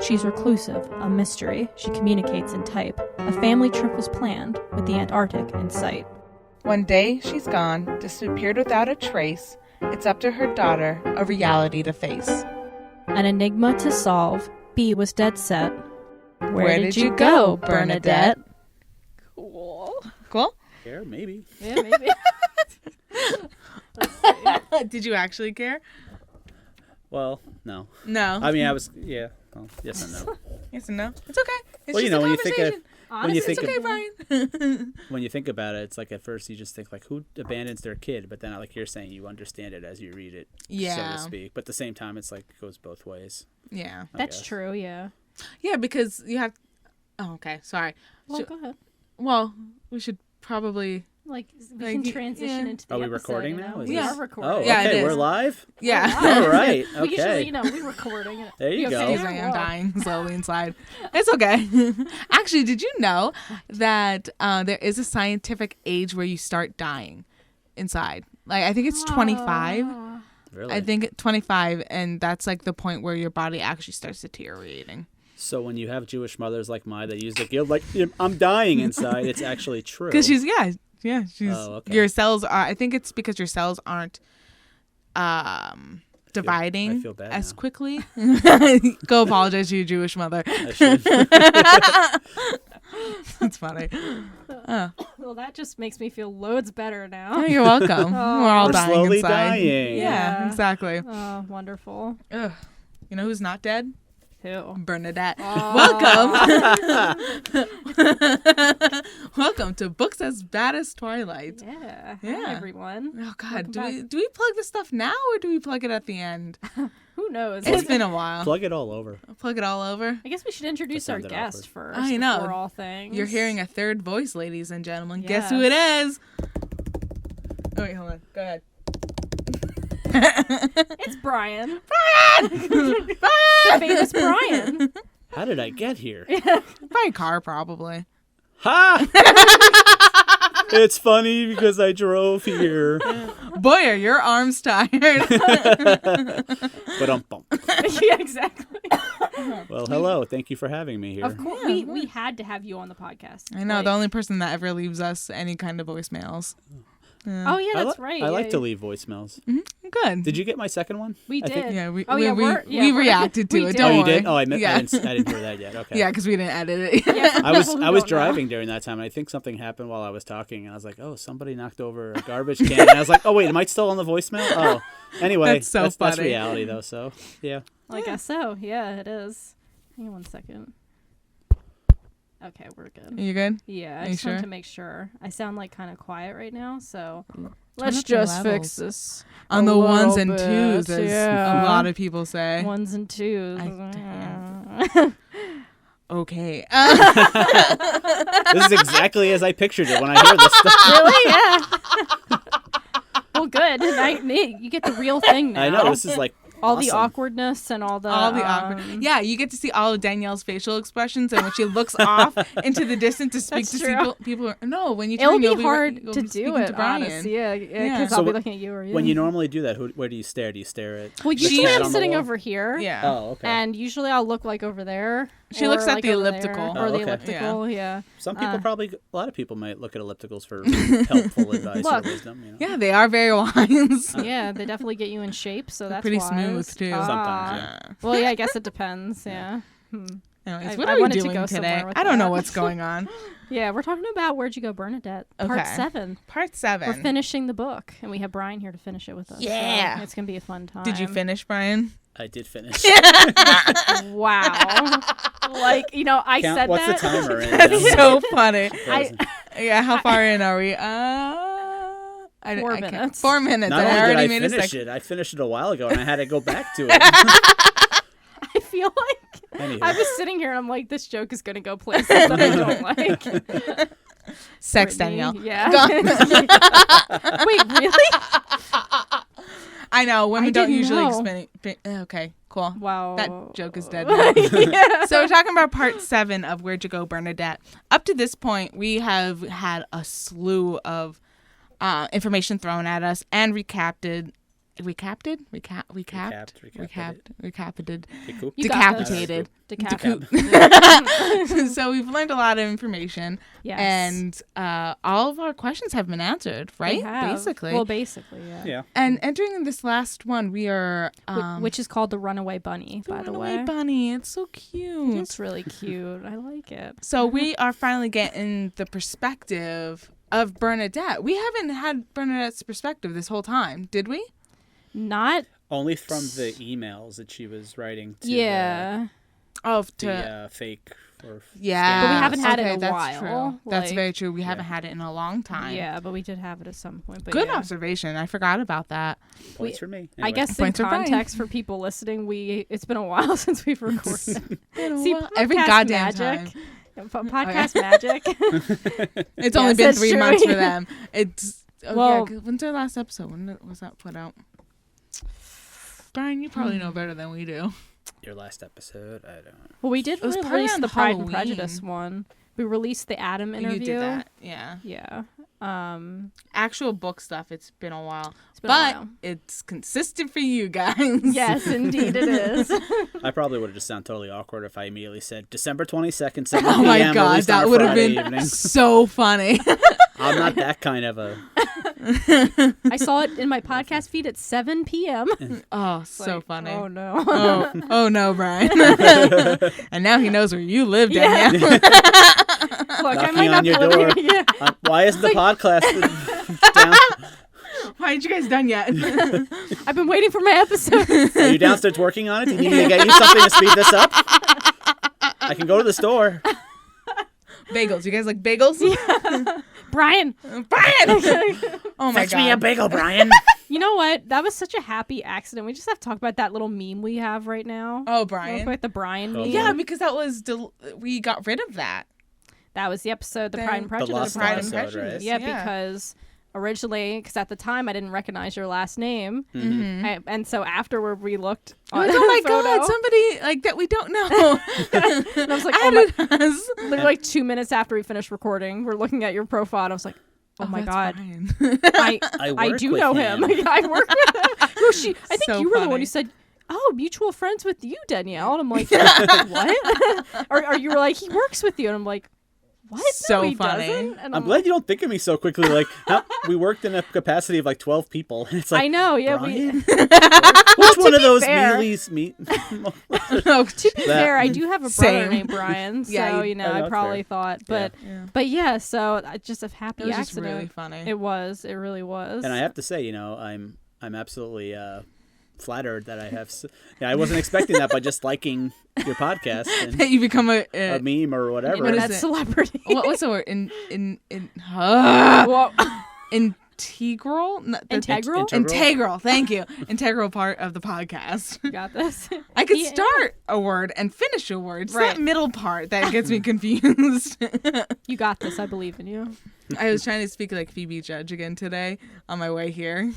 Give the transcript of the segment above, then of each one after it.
She's reclusive, a mystery. She communicates in type. A family trip was planned, with the Antarctic in sight. One day, she's gone, disappeared without a trace. It's up to her daughter, a reality to face. An enigma to solve. B was dead set. Where did you go, Bernadette? Cool. Cool? Care? Maybe. Yeah, maybe. Did you actually care? Well, no. No. I mean, I was, yeah. Well, yes and no. Yes and no. It's okay. It's Well, just when a you think conversation. when you think It's okay, Brian. when you think about it, it's like at first you just think like, who abandons their kid? But then, like you're saying, you understand it as you read it, so Yeah. to speak. But at the same time, it's like it goes both ways. Yeah. That's true, yeah. Yeah, because you have... Oh, okay. Sorry. Well, go ahead. Well, we should probably... We can transition into the Are we episode, recording you know? now? Is We this- are recording. Oh, Yeah, it okay. is. We're live. Yeah. All right. We usually, Okay. we're recording it. There you go. Excuse me, I'm dying slowly inside. It's okay. Actually, did you know that there is a scientific age where you start dying inside? Like, I think it's 25. Really? I think 25, and that's like the point where your body actually starts deteriorating. So when you have Jewish mothers like mine that use the guilt, like I'm dying inside, it's actually true. Because she's she's okay. your cells are. I think it's because your cells aren't dividing I feel bad as now. quickly. Go apologize to your Jewish mother. I should. It's funny. Well, that just makes me feel loads better now. Oh, you're welcome. We're all We're dying slowly inside. dying. Yeah, exactly. Oh, wonderful. Ugh. You know who's not dead? Who? Bernadette. Oh. Welcome. Welcome to Books as Bad as Twilight. Yeah. Yeah. Hi, everyone. Oh God, Welcome do back. we plug this stuff now or do we plug it at the end? Who knows? It's been a while. Plug it all over. Plug it all over. I guess we should introduce That our sounded guest awkward. first. I know. Before all things. You're hearing a third voice, ladies and gentlemen. Guess Yeah. who it is? Oh wait, hold on. Go ahead. It's Brian. Brian! The famous Brian. How did I get here? By car, probably. Ha! It's funny because I drove here. Boy, are your arms tired. But bump. Yeah, exactly. Well, hello. Thank you for having me here. Of course, we had to have you on the podcast. I know, Like- the only person that ever leaves us any kind of voicemails. Oh yeah, that's right. I like yeah. to leave voicemails. Good. Did you get my second one? We I think- did. Yeah, we we're- reacted to we it. did. Don't Oh, you worry. did? Oh, I Yeah. didn't hear that yet. Okay. Yeah, because we didn't edit it. Yeah, for I was people who I was don't know. driving during that time. And I think something happened while I was talking, and I was like, "Oh, somebody knocked over a garbage can." And I was like, "Oh wait, am I still on the voicemail?" Oh, anyway, That's so that's funny. reality though. So yeah. I guess so. Yeah, it is. Hang on 1 second. Okay, we're good. You good? Yeah, Are I you just wanted sure? to make sure. I sound like kind of quiet right now, so Turn let's up your just fix levels. this. On a the ones little and bit, twos, as yeah. a lot of people say. Ones and twos. Okay. This is exactly as I pictured it when I hear this stuff. Really? Yeah. Well, good. You get the real thing now. I know this is like all the awesome. awkwardness and all the awkward. Yeah, you get to see all of Danielle's facial expressions, and when she looks off into the distance to speak That's to true. people. No, when you It'll turn, be you'll hard you'll to be do speaking it, to Brian. honestly. Yeah, Yeah. because So I'll be wh- looking at you or you. when you normally do that. Where do you stare? Do you stare at? Well, the usually cat I'm on the sitting wall? over here. Yeah. Oh, okay. And usually I'll look like over there. She or, looks at like, the over there, elliptical. Or Oh, the okay. elliptical, yeah. Some people probably, a lot of people might look at ellipticals for helpful advice or Look. wisdom. You know? Yeah, they are very wise. Yeah, they definitely get you in shape, so that's Pretty wise. smooth, too. Sometimes, yeah. Well, yeah, I guess it depends, yeah. Anyways, I- what I are we wanted to doing go today? somewhere with I don't know that. what's going on. Yeah, we're talking about Where'd You Go, Bernadette, part Okay. 7. Part 7. We're finishing the book, and we have Brian here to finish it with us. so Yeah. it's going to be a fun time. Did you finish, Brian? I did finish. Wow. Like, I said What's that. the timer? And, That's so funny. frozen. Yeah, how far in are we? 4 can't- minutes. 4 minutes. Not and only I already did I made a finish second. it, I finished it a while ago, and I had to go back to it. I feel like Anywho. I was sitting here and I'm like, this joke is going to go places that I don't like. Sex, Brittany, Danielle. Yeah. Go- Wait, really? I know. Women I don't didn't usually know. explain. Okay, cool. Wow. That joke is dead now. Yeah. So we're talking about part 7 of Where'd You Go, Bernadette. Up to this point, we have had a slew of information thrown at us and recapped Recapped. You got this. Decapitated. Decap. So we've learned a lot of information. Yes. And all of our questions have been answered, right? They have. Basically. Well, basically, yeah. Yeah. And entering this last one, we are Which is called the Runaway Bunny, by the way. Runaway Bunny. It's so cute. It's really cute. I like it. So we are finally getting the perspective of Bernadette. We haven't had Bernadette's perspective this whole time, did we? Not. Only from the emails that she was writing to Yeah. the fake. Yeah. But we haven't had it in a that's while. True. That's Like- very true. We haven't had it in a long time. Yeah, but we did have it at some point. But Good yeah. observation. I forgot about that. Points for me. I Anyway. guess in Points for Brian. context for people listening, it's been a while since we've recorded. See, Every podcast goddamn magic. time. Podcast magic. It's only Yes, been that's 3 true. months for them. It's Well- 'cause when's our last episode? When was that put out? Brian, you probably know better than we do. Your last episode, I don't. Well, we did It was probably release on the Pride and Halloween. Prejudice one. We released the Adam interview. You did that, yeah. Yeah. Actual book stuff. It's been a while, It's been a but while. it's consistent for you guys. Yes, indeed it is. I probably would have just sounded totally awkward if I immediately said December 22nd, 7 Oh my p.m. god, released on that a would have Friday been evening. so funny. I'm not that kind of a. I saw it in my podcast feed at 7 p.m. Oh, so Like, funny. Oh no. Oh no, Brian. And now he knows where you live, Yeah. Danielle. Look, I Knocking might on not your live door. here. Yeah. Why isn't the podcast down? Why aren't you guys done yet? I've been waiting for my episode. Are you downstairs working on it? Do you need me to get you something to speed this up? I can go to the store. Bagels. You guys like bagels? Brian. Brian! Oh my Fetch god. me a bagel, Brian. You know what? That was such a happy accident. We just have to talk about that little meme we have right now. Oh, Real Brian. quick, the Brian Oh, meme. Yeah, because that was we got rid of that. That was the episode, the Pride and The Prejudice. lost one. Pride and episode, Prejudice. right? Yeah, because originally, because at the time I didn't recognize your last name, and so afterward we looked on Like, oh my the photo, god, somebody like that we don't know. and I was like, oh my, added us. literally like 2 minutes after we finished recording, we're looking at your profile, and I was like, oh my that's god, Brian. I work do with know him. him. I work with him. No, I think So you were the funny. one who said, oh, mutual friends with you, Danielle. And I'm like, what? or you were like, he works with you. And I'm like, what? So No, he funny. doesn't. And I'm glad you don't think of me so quickly. Like, we worked in a capacity of like 12 people. It's like, I know, yeah. Brian? Well, Which one of be those fair- mealies meet? To be fair, I do have a brother Same. named Brian, so Yeah, you know, oh, I that's probably fair. thought, Yeah. but yeah, so just a happy It was just accident. really funny. It really was. And I have to say, you know, I'm absolutely flattered that I have. I wasn't expecting that by just liking your podcast that and you become a meme or whatever. What is Internet it? celebrity. what's the word? Well, Integral? Integral? Integral. Thank you. Integral part of the podcast. You got this. I could Yeah. start a word and finish a word. It's Right. that middle part that gets me confused. You got this. I believe in you. I was trying to speak like Phoebe Judge again today on my way here.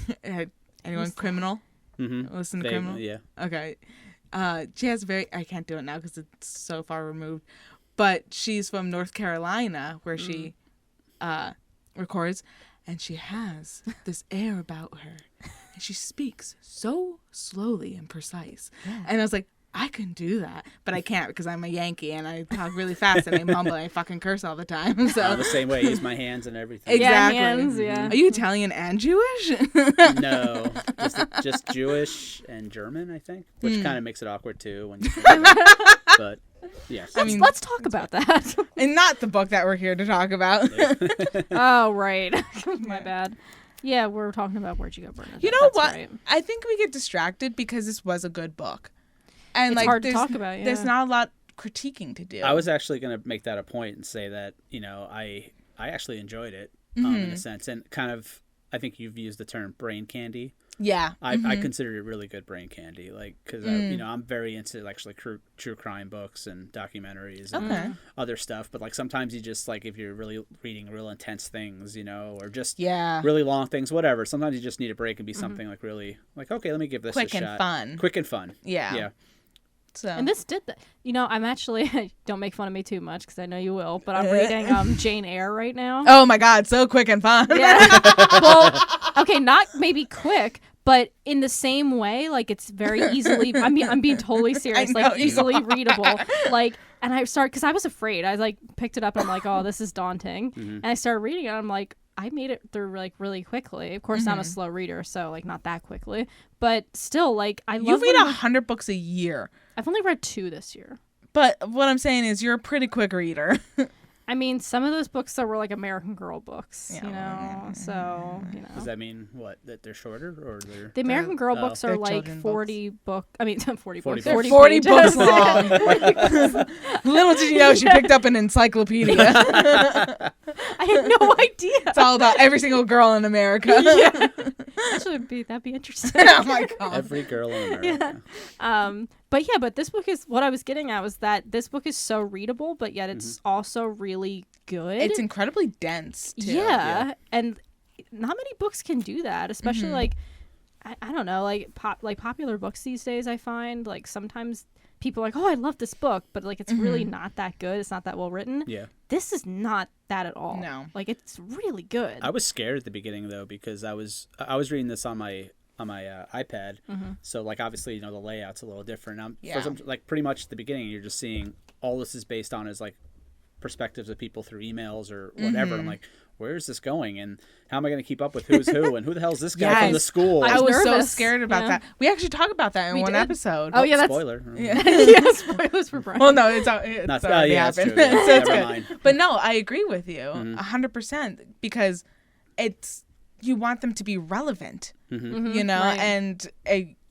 Anyone criminal? Mm-hmm. Listen to Criminal? Yeah. Okay. She has I can't do it now because it's so far removed, but she's from North Carolina where she records, and she has this air about her, and she speaks so slowly and precise. And I was like, I can do that, but I can't because I'm a Yankee and I talk really fast and I mumble and I fucking curse all the time. So I'm the same way. I use my hands and everything. Exactly. Yeah, hands, yeah. Are you Italian and Jewish? No, just Jewish and German, I think, which kind of makes it awkward too. When you but yes, Let's talk about that. And not the book that we're here to talk about. Oh, right. My bad. Yeah, we're talking about Where'd You Go, Bernadette. You know That's what? right. I think we get distracted because this was a good book. And It's like hard to there's- talk about, yeah. There's not a lot critiquing to do. I was actually going to make that a point and say that, you know, I actually enjoyed it in a sense, and kind of, I think you've used the term brain candy. Yeah. I considered it really good brain candy, like, because you know, I'm very into actually true crime books and documentaries and other stuff, but like sometimes you just like, if you're really reading real intense things, you know, or just really long things, whatever, sometimes you just need a break and be something like really like, okay, let me give this Quick a and shot. fun. Quick and fun. Yeah. So And this did that. You know, I'm actually, don't make fun of me too much because I know you will, but I'm reading Jane Eyre right now. oh my god, so quick and fun. Yeah. Well, okay, not maybe quick, But in the same way, like it's very easily. I'm being totally serious. Like easily readable. Like, and I started because I was afraid. I like picked it up and I'm like, oh, this is daunting. And I started reading it. And I'm like, I made it through like really quickly. Of course, I'm a slow reader, so like not that quickly, but still, like I love. You read 100 books a year. I've only read 2 this year. But what I'm saying is, you're a pretty quick reader. I mean, some of those books were like American Girl books, you know. So, you know. Does that mean what? That they're shorter, or they're the American Girl books are like 40 books. I mean, 40 books. 40 books long. Little did you know, she picked up an encyclopedia. I had no idea. It's all about every single girl in America. Yeah. Actually, that'd be interesting. Oh my god. Every girl in America. Yeah. But this book is what I was getting at was that this book is so readable, but yet it's also really good. It's incredibly dense too. Yeah. And not many books can do that, especially like I don't know, like popular books these days. I find like sometimes people are like, oh, I love this book, but like it's really not that good. It's not that well written. Yeah. This is not that at all. No. Like it's really good. I was scared at the beginning though because I was reading this on my iPad, so like obviously the layout's a little different. Like pretty much at the beginning you're just seeing all this is based on is like perspectives of people through emails or whatever. I'm like, where is this going, and how am I going to keep up with who's who, and who the hell is this guy from the school? I was so nervous. scared about that. We actually talked about that in one episode. Oh yeah, that's spoiler. Yeah, spoilers for Brian. Well, no, it's already happened. Yeah, so it's never good. mind. But no, I agree with you 100% because you want them to be relevant, you know, right. and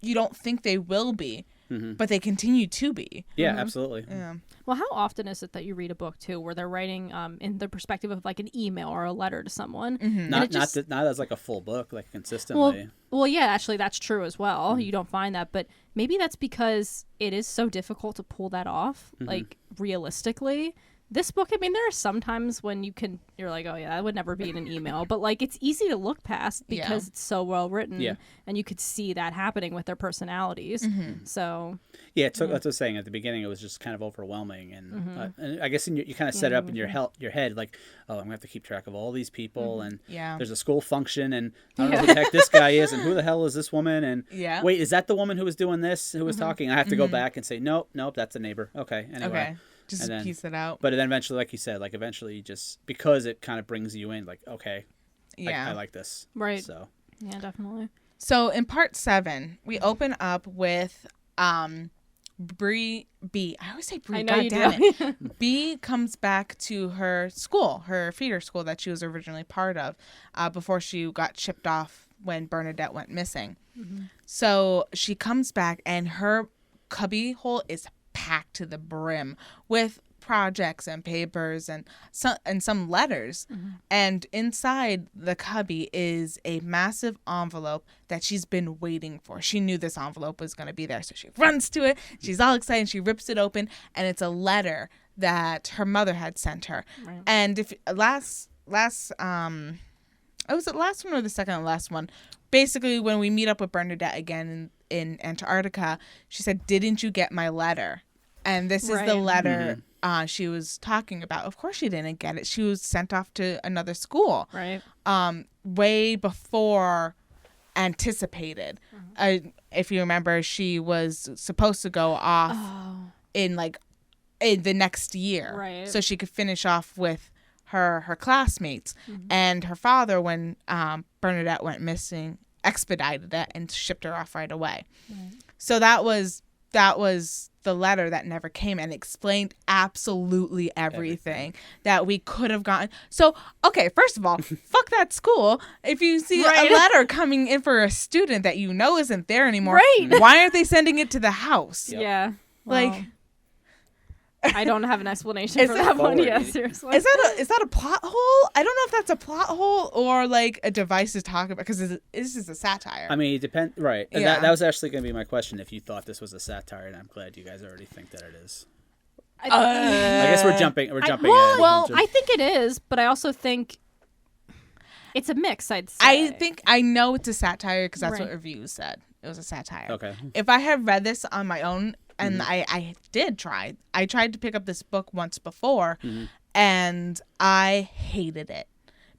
you don't think they will be, but they continue to be. Yeah, absolutely. Yeah. Well, how often is it that you read a book too, where they're writing in the perspective of like an email or a letter to someone? Not as like a full book, like consistently. Well, yeah, actually, that's true as well. You don't find that, but maybe that's because it is so difficult to pull that off, like realistically. This book, I mean, there are some times when you're like, oh yeah, that would never be in an email, but like it's easy to look past because it's so well written, and you could see that happening with their personalities. So yeah, that's what I was saying at the beginning. It was just kind of overwhelming, and I guess you kind of set it up in your head, like, oh, I'm gonna have to keep track of all these people, and there's a school function, and I don't know who the heck this guy is, and who the hell is this woman, and wait, is that the woman who was doing this, who was talking? I have to go back and say, nope, that's a neighbor. Okay, anyway. Okay. Just piece it out. But then eventually, like you said, like eventually you just, because it kind of brings you in, like, okay, I like this. Right. So. Yeah, definitely. So in part 7, we open up with B. I always say Bree. I know you do. B comes back to her school, her feeder school that she was originally part of, before she got shipped off when Bernadette went missing. So she comes back and her cubby hole is packed to the brim with projects and papers and some letters. And inside the cubby is a massive envelope that she's been waiting for. She knew this envelope was going to be there, so she runs to it. She's all excited. She rips it open, and it's a letter that her mother had sent her. Right. And if was it last one or the second to last one? Basically, when we meet up with Bernadette again in Antarctica, she said, "Didn't you get my letter?" And this is the letter she was talking about. Of course she didn't get it. She was sent off to another school. Right. Way before anticipated. If you remember, she was supposed to go off in the next year. Right. So she could finish off with her classmates. And her father, when Bernadette went missing, expedited it and shipped her off right away. Right. So that was the letter that never came and explained absolutely everything that we could have gotten. So, okay, first of all, fuck that school. If you see a letter coming in for a student that you know isn't there anymore, why aren't they sending it to the house? Yep. Yeah. Like... Well, I don't have an explanation for that one. Yeah, seriously. Is that a plot hole? I don't know if that's a plot hole or like a device to talk about, because this is a satire. I mean, it depends. Right. And that was actually going to be my question, if you thought this was a satire, and I'm glad you guys already think that it is. I guess we're jumping in. Well, I think it is, but I also think it's a mix, I'd say. I know it's a satire because that's what reviews said. It was a satire. Okay. If I had read this on my own, and I did try. I tried to pick up this book once before, and I hated it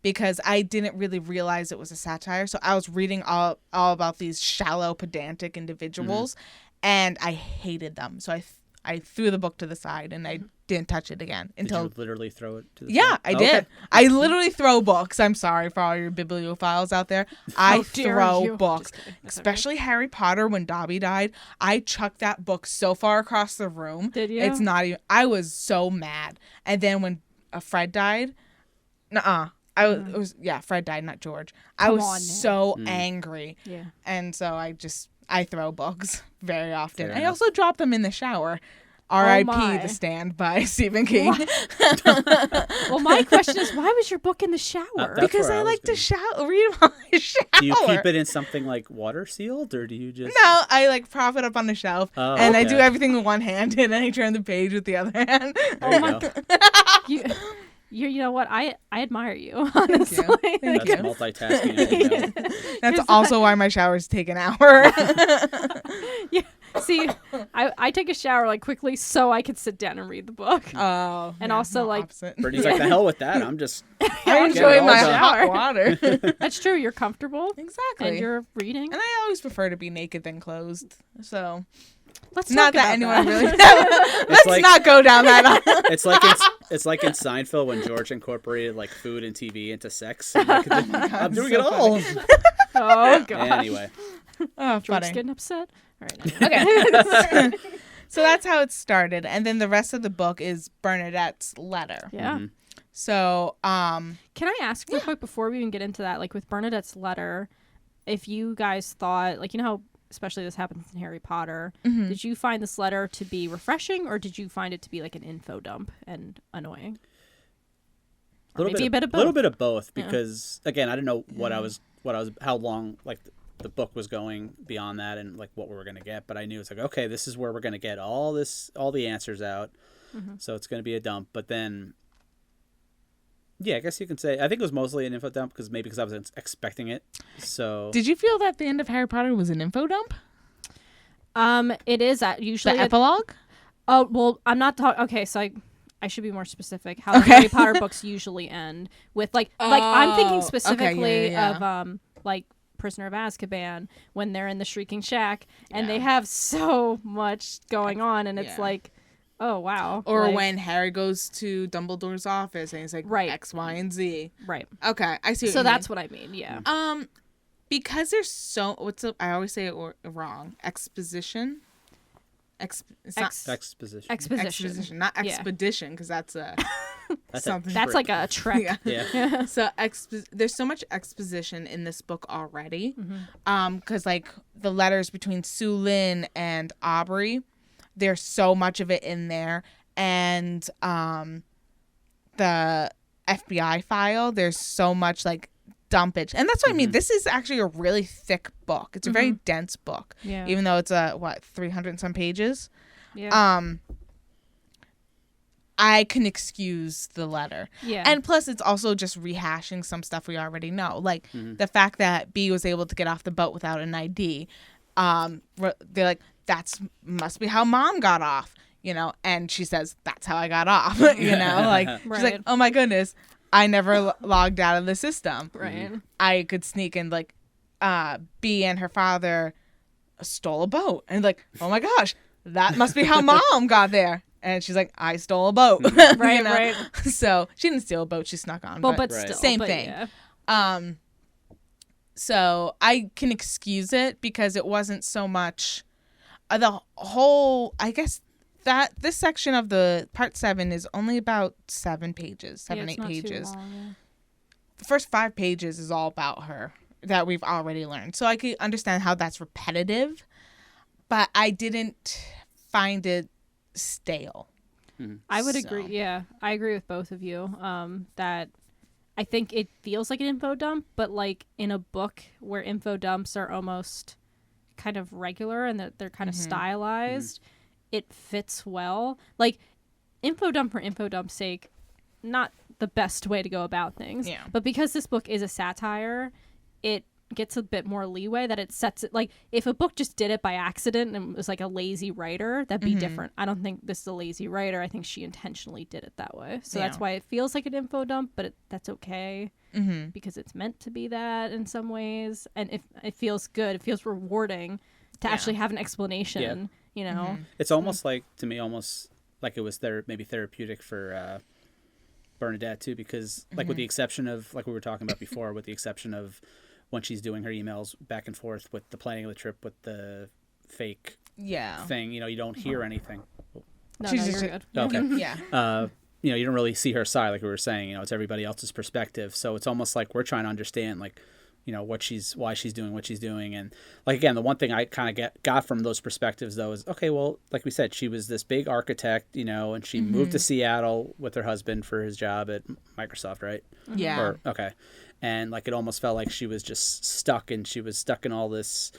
because I didn't really realize it was a satire. So I was reading all about these shallow, pedantic individuals, and I hated them. So I threw the book to the side and I didn't touch it again until. Did you literally throw it to the Yeah, side? I did. Okay. I literally throw books. I'm sorry for all your bibliophiles out there. I dare throw you. books, Just kidding. That's especially Harry Potter. When Dobby died, I chucked that book so far across the room. Did you? It's not even. I was so mad. And then when Fred died, Fred died, not George. I Come was on now. so angry. Yeah. And so I throw books very often. Fair I enough. also drop them in the shower. R.I.P. my. The Stand by Stephen King. Well, my question is, why was your book in the shower? That's Because where I I was like to gonna- read while I shower. Do you keep it in something like water sealed, or do you just? No, I like prop it up on the shelf, Oh, and I okay. do everything with one hand, and then I turn the page with the other hand. There you go. You know what? I admire you, honestly. Thank That's you. multitasking. I didn't know. That's also why my showers take an hour. Yeah. See, I take a shower like quickly so I can sit down and read the book. Oh, And yeah, also, no, like- opposite. Brittany's like, the hell with that. I'm just. I Get it enjoy all my done. hot Shower. water. That's true. You're comfortable Exactly. and you're reading. And I always prefer to be naked than clothed. So Let's not talk that about anyone that. really. Let's like- not go down that. It's like in Seinfeld when George incorporated like food and TV into sex. And, like, I'm doing so it all. Oh god. Anyway, Oh, George's funny. getting upset. All right. Okay. So that's how it started, and then the rest of the book is Bernadette's letter. Yeah. Mhm. So, Can I ask real quick before we even get into that, like with Bernadette's letter, if you guys thought, like, you know how especially this happens in Harry Potter, did you find this letter to be refreshing, or did you find it to be like an info dump and annoying? Or maybe a bit of both. little bit of both, because again, I didn't know how long like the book was going beyond that, and like what we were gonna get. But I knew it's like, okay, this is where we're gonna get all the answers out. So it's gonna be a dump. But then, yeah, I guess you can say I think it was mostly an info dump because I was expecting it. So did you feel that the end of Harry Potter was an info dump? It is usually The epilogue? Oh, well, I'm not talking. Okay, so I should be more specific. How the Harry Potter books usually end with like I'm thinking okay, specifically yeah. of like Prisoner of Azkaban when they're in the Shrieking Shack and they have so much going on and it's Yeah. like, oh wow. Or like, when Harry goes to Dumbledore's office and he's like, Right. X, Y, and Z. right. Okay, I see. What So you that's what I mean. Yeah. mean. Because there's I always say it wrong. Exposition. It's not exposition. exposition, not Yeah. expedition, because that's a That's something. That's like a trek. Yeah. Yeah. So there's so much exposition in this book already, because like the letters between Sue Lin and Aubrey, there's so much of it in there, and the FBI file, there's so much like dumpage, and that's what I mean. This is actually a really thick book. It's a very dense book, Yeah. even though it's 300 and some pages. Yeah. I can excuse the letter. Yeah. And plus, it's also just rehashing some stuff we already know. Like the fact that B was able to get off the boat without an ID. They're like, must be how Mom got off, you know? And she says, that's how I got off, you know? Like, she's like, Right. oh my goodness, I never logged out of the system. right. I could sneak in, like, B and her father stole a boat. And like, oh my gosh, that must be how Mom got there. And she's like, I stole a boat. Right, You know? right. So she didn't steal a boat, she snuck on. But Right. still. Same but thing. Yeah. So I can excuse it because it wasn't so much the whole, I guess that this section of the part 7 is only about 7 pages, 7, Yeah, 8 it's not too pages. long, yeah. The first 5 pages is all about her that we've already learned. So I can understand how that's repetitive, but I didn't find it stale. I would So- agree. Yeah, I agree with both of you. That I think it feels like an info dump, but like in a book where info dumps are almost kind of regular and that they're kind of stylized, it fits well. Like info dump for info dump's sake, not the best way to go about things. Yeah. But because this book is a satire, it gets a bit more leeway that it sets it. Like if a book just did it by accident and was like a lazy writer, that'd be different. I don't think this is a lazy writer. I think she intentionally did it that way. So that's Yeah. why it feels like an info dump, but that's okay. because it's meant to be that in some ways, and it feels good. It feels rewarding to actually have an explanation. You know, it's almost like to me, almost like it was maybe therapeutic for Bernadette too, because like with the exception of like we were talking about before, with the exception of when she's doing her emails back and forth with the planning of the trip with the fake thing, you don't hear anything. No, you're good. Okay. Yeah. You don't really see her side, like we were saying. It's everybody else's perspective. So it's almost like we're trying to understand, like, why she's doing what she's doing. And like, again, the one thing I kind of got from those perspectives though is, okay, well, like we said, she was this big architect, and she moved to Seattle with her husband for his job at Microsoft, right? Yeah. Okay. And like, it almost felt like she was just stuck, and she was stuck in all this,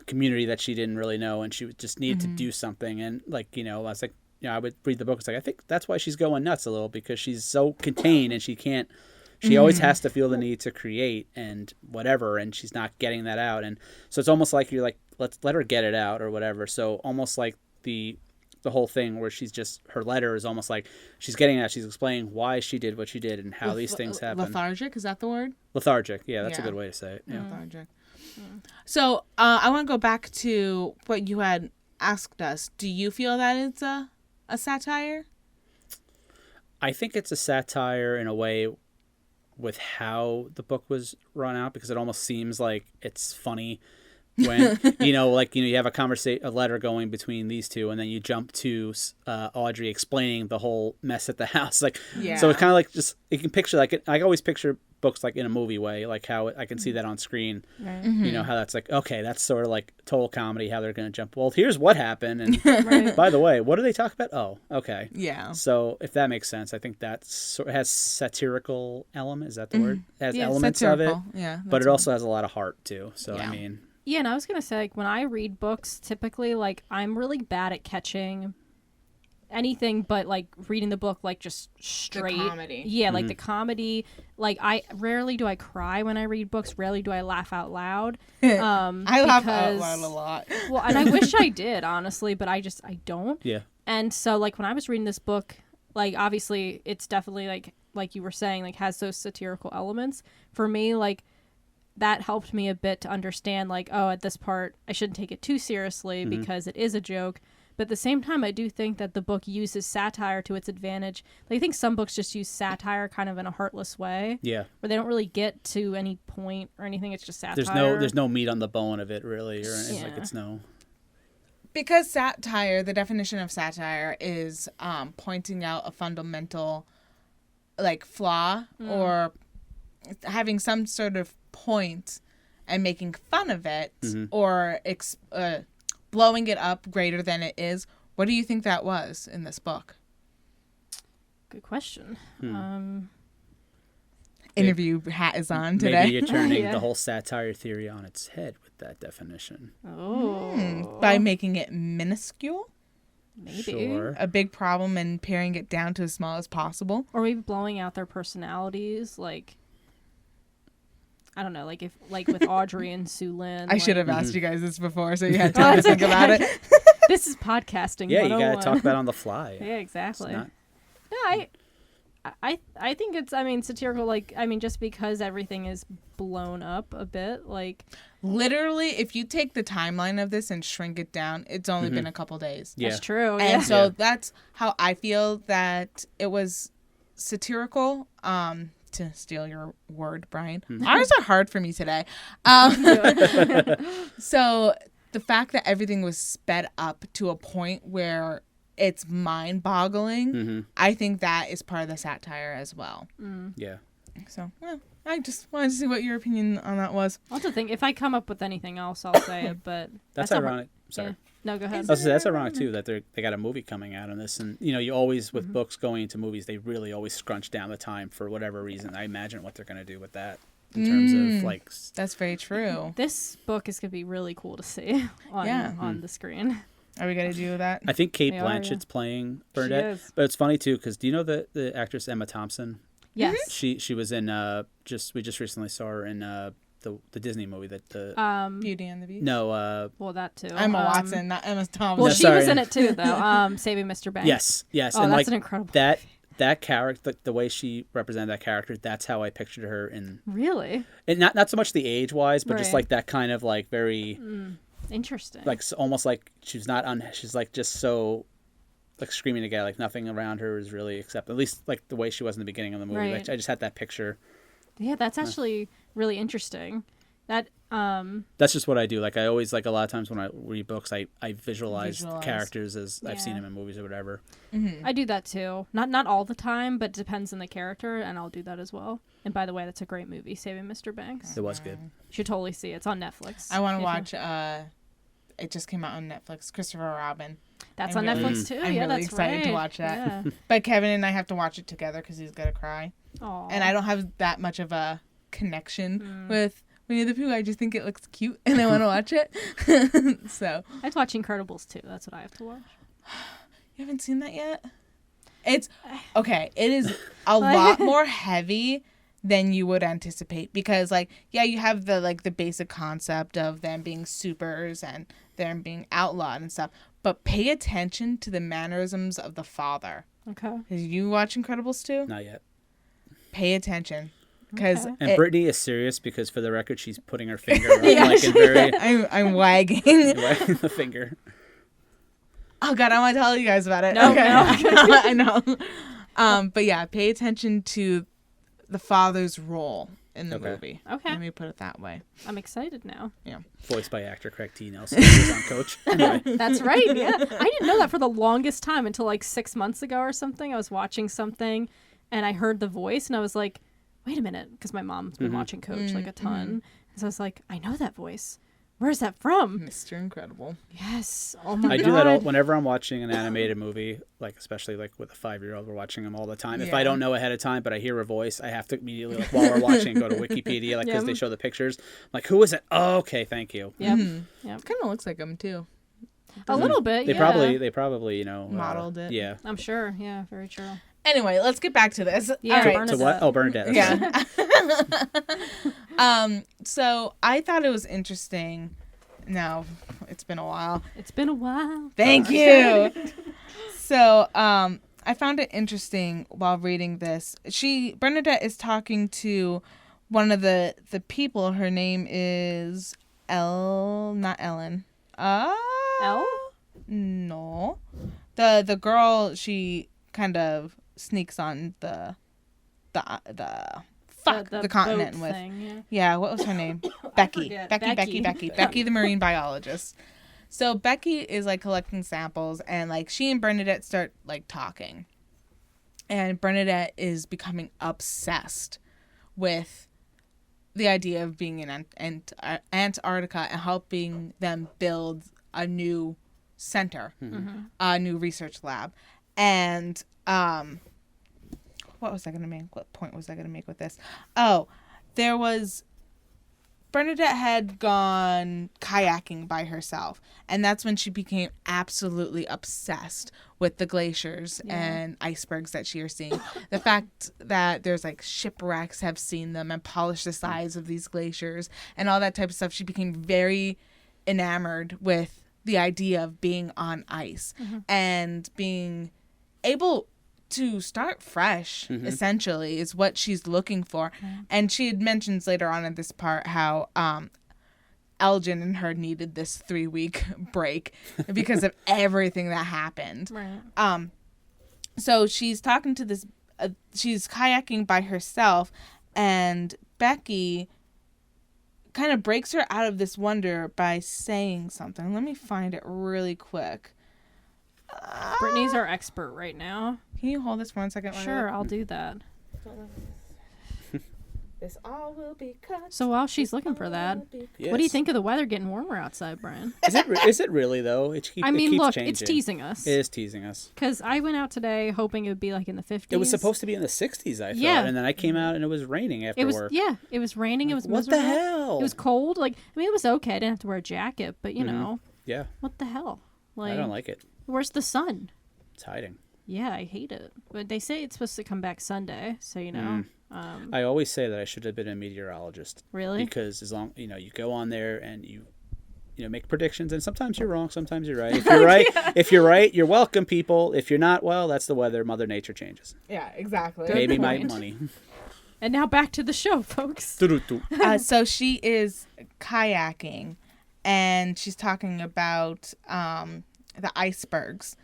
community that she didn't really know, and she just needed to do something. And like, I was like, I would read the book. It's like, I think that's why she's going nuts a little, because she's so contained and she always has to feel the need to create and whatever, and she's not getting that out. And so it's almost like you're like, let's let her get it out or whatever. So almost like the whole thing where her letter is almost like she's getting out. She's explaining why she did what she did and how these things happen. Lethargic, is that the word? Lethargic. Yeah, that's a good way to say it. Yeah. Lethargic. So I want to go back to what you had asked us. Do you feel that it's a satire? I think it's a satire in a way with how the book was run out, because it almost seems like it's funny when you have a letter going between these two, and then you jump to Audrey explaining the whole mess at the house. So it's kind of like, just you can picture, like, I always picture books like in a movie way, like how I can see that on screen. Right. How that's like, okay, that's sort of like total comedy, how they're going to jump, well, here's what happened, and by the way, what do they talk about? Oh, okay. Yeah. So if that makes sense, I think it has satirical element. Is that the word? It has elements satirical. of it. Yeah. But it also has a lot of heart too. So I mean. Yeah, and I was going to say, like, when I read books, typically, like, I'm really bad at catching anything but, like, reading the book, like, just straight. The comedy. Yeah, like, the comedy. Like, rarely do I cry when I read books. Rarely do I laugh out loud. I laugh out loud a lot. Well, and I wish I did, honestly, but I don't. Yeah. And so, like, when I was reading this book, like, obviously, it's definitely, like you were saying, like, has those satirical elements. For me, like, that helped me a bit to understand, like, oh, at this part, I shouldn't take it too seriously because it is a joke. But at the same time, I do think that the book uses satire to its advantage. Like, I think some books just use satire kind of in a heartless way. Yeah. Where they don't really get to any point or anything. It's just satire. There's no meat on the bone of it, really. Or anything. Like, it's no... Because satire, the definition of satire is pointing out a fundamental, like, flaw or having some sort of point and making fun of it or blowing it up greater than it is. What do you think that was in this book? Good question. Interview hat is on today. Maybe you're turning the whole satire theory on its head with that definition. By making it minuscule? Maybe. Sure. A big problem and paring it down to as small as possible. Or maybe blowing out their personalities, like... I don't know, like with Audrey and Sue Lynn. I should have asked you guys this before, so you had time to think about it. This is podcasting. Yeah, you gotta talk about it on the fly. Yeah, exactly. No, I think it's, satirical. Like, just because everything is blown up a bit, like. Literally, if you take the timeline of this and shrink it down, it's only been a couple days. Yeah. That's true. And so that's how I feel that it was satirical. To steal your word, Brian. Ours are hard for me today. So the fact that everything was sped up to a point where it's mind-boggling, I think that is part of the satire as well. Yeah. So, I just wanted to see what your opinion on that was. I'll have to think. If I come up with anything else, I'll say it, but... That's ironic. Sorry. Yeah. No, go ahead. That's ironic, too, that they got a movie coming out on this. And, you always, with books going into movies, they really always scrunch down the time for whatever reason. I imagine what they're going to do with that in terms of, like... That's very true. This book is going to be really cool to see on the screen. Are we going to do that? I think Cate Blanchett's playing Bernadette. But it's funny, too, because do you know the actress Emma Thompson? Yes. She was in, we just recently saw her in... The Disney movie that Beauty and the Beast. No, well, that too. Emma Watson, not Emma Thompson. Well, she was in it too, though. Saving Mr. Banks. Yes. Oh, and that's an incredible. That that character, the way she represented that character, that's how I pictured her in. Really? And not so much the age wise, but just Right. like that kind of like very Interesting. like almost like she's not she's like just so like screaming together, like nothing around her is really acceptable. At least like the way she was in the beginning of the movie. Right. Like, I just had that picture. Yeah, that's actually really interesting. That That's just what I do. Like I always like a lot of times when I read books, I visualize the characters as I've seen them in movies or whatever. I do that too. Not all the time, but it depends on the character, and I'll do that as well. And by the way, that's a great movie, Saving Mr. Banks. It was good. You should totally see it. It's on Netflix. I want to watch. It just came out on Netflix. Christopher Robin. That's I'm on really- Netflix too. I'm yeah, really that's excited right. to watch that. Yeah. But Kevin and I have to watch it together because he's gonna cry, Aw. and I don't have that much of a connection with Winnie the Pooh. I just think it looks cute, and I want to watch it. So I have to watch Incredibles too. That's what I have to watch. you haven't seen that yet? It's okay. It is a lot more heavy than you would anticipate because, like, yeah, you have the basic concept of them being supers and them being outlawed and stuff, but pay attention to the mannerisms of the father. Okay. Did you watch Incredibles too? Not yet. Pay attention. Because Okay. And Brittany is serious because for the record, she's putting her finger up, like in very I'm wagging. wagging the finger. Oh God, I want to tell you guys about it. No, Okay. no. I know. But yeah, pay attention to the father's role in the movie. Okay. Let me put it that way. I'm excited now. Yeah. Voiced by actor Craig T. Nelson, who's on Coach. Anyway. That's right. Yeah. I didn't know that for the longest time until like 6 months ago or something. I was watching something and I heard the voice and I was like, wait a minute, because my mom's been watching Coach like a ton. And so I was like, I know that voice. Where's that from? Mr. Incredible. Yes. Oh my I God. do that whenever I'm watching an animated movie, like especially like with a 5-year-old, we're watching them all the time. If Yeah. I don't know ahead of time, but I hear a voice, I have to immediately, like while we're watching, go to Wikipedia, like because they show the pictures. I'm like, who is it? Oh, okay, thank you. Yep. It kind of looks like him too. A little bit. They yeah. probably, Modeled it. Yeah. I'm sure. Yeah. Very true. Anyway, let's get back to this. Yeah, All right. Bernadette. To what? Oh, Bernadette. Yeah. So I thought it was interesting. No, it's been a while. It's been a while. Thank you. So, I found it interesting while reading this. Bernadette is talking to one of the people. Her name is not Ellen. Elle? No. The girl, she kind of sneaks on the continent boat with. thing, yeah. Yeah, what was her name? Becky. forget. Becky, Becky. the marine biologist. So Becky is like collecting samples and like she and Bernadette start like talking. And Bernadette is becoming obsessed with the idea of being in Antarctica and helping them build a new center, a new research lab. And what was I going to make? What point was I going to make with this? Oh, Bernadette had gone kayaking by herself, and that's when she became absolutely obsessed with the glaciers and icebergs that she was seeing. The fact that there's like shipwrecks have seen them and polished the sides of these glaciers and all that type of stuff. She became very enamored with the idea of being on ice and being able to start fresh, essentially, is what she's looking for. And she had mentions later on in this part how Elgin and her needed this 3-week break because of everything that happened. Right. So she's talking to this, she's kayaking by herself, and Becky kind of breaks her out of this wonder by saying something. Let me find it really quick. Brittany's our expert right now. Can you hold this for 1 second? Sure, I'll do that. This all will be cut. So while she's looking for that, Yes. what do you think of the weather getting warmer outside, Brian? Is it really though? It I mean, keeps look, changing. it's teasing us. It is teasing us. Because I went out today hoping it would be like in the 50s. It was supposed to be in the 60s, I thought, Yeah. and then I came out and it was raining after It was, work. yeah, it was raining. It was What the miserable. hell? It was cold. Like, I mean, it was okay. I didn't have to wear a jacket, but you know, Yeah, what the hell? Like, I don't like it. Where's the sun? It's hiding. Yeah, I hate it. But they say it's supposed to come back Sunday, so you know. I always say that I should have been a meteorologist. Really? Because as long you go on there and you make predictions, and sometimes you're wrong, sometimes you're right. If you're right, if you're right, you're welcome, people. If you're not, well, that's the weather. Mother Nature changes. Yeah, exactly. Good Maybe my point. money. And now back to the show, folks. So she is kayaking, and she's talking about the icebergs,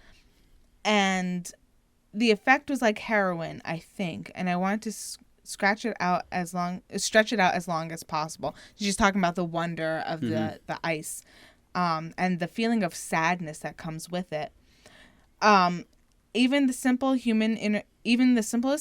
and the effect was like heroin, I think, and I wanted to stretch it out as long as possible. She's talking about the wonder of the ice, and the feeling of sadness that comes with it. Even the simplest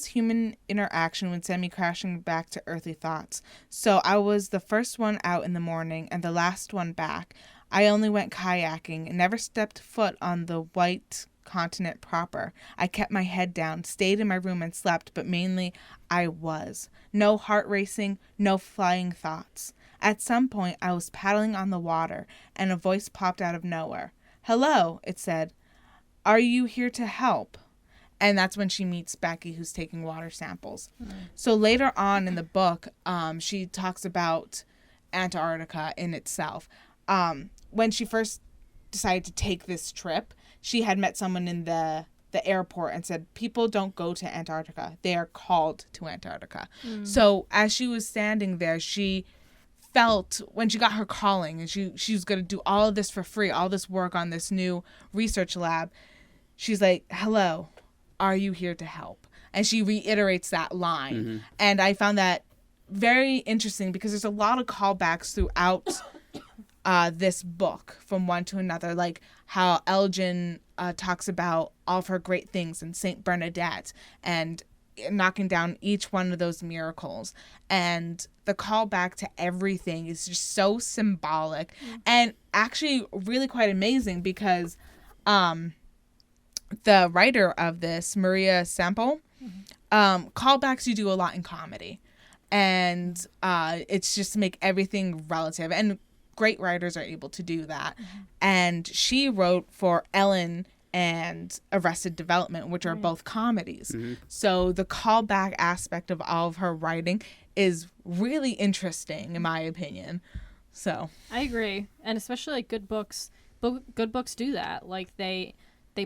human interaction would send me crashing back to earthly thoughts. So I was the first one out in the morning and the last one back. I only went kayaking and never stepped foot on the white continent proper. I kept my head down, stayed in my room and slept, but mainly I was. No heart racing, no flying thoughts. At some point, I was paddling on the water, and a voice popped out of nowhere. "Hello," it said. "Are you here to help?" And that's when she meets Becky, who's taking water samples. So later on in the book, she talks about Antarctica in itself. When she first decided to take this trip, she had met someone in the airport and said, people don't go to Antarctica. They are called to Antarctica. So as she was standing there, she felt when she got her calling and she was going to do all of this for free, all this work on this new research lab. She's like, "Hello, are you here to help?" And she reiterates that line. And I found that very interesting because there's a lot of callbacks throughout this book from one to another, like how Elgin talks about all of her great things and Saint Bernadette and knocking down each one of those miracles. And the callback to everything is just so symbolic and actually really quite amazing because the writer of this, Maria Sample, callbacks you do a lot in comedy. And it's just to make everything relative. And great writers are able to do that. And she wrote for Ellen and Arrested Development, which are both comedies. So the callback aspect of all of her writing is really interesting, in my opinion. So I agree. And especially like good books do that. Like they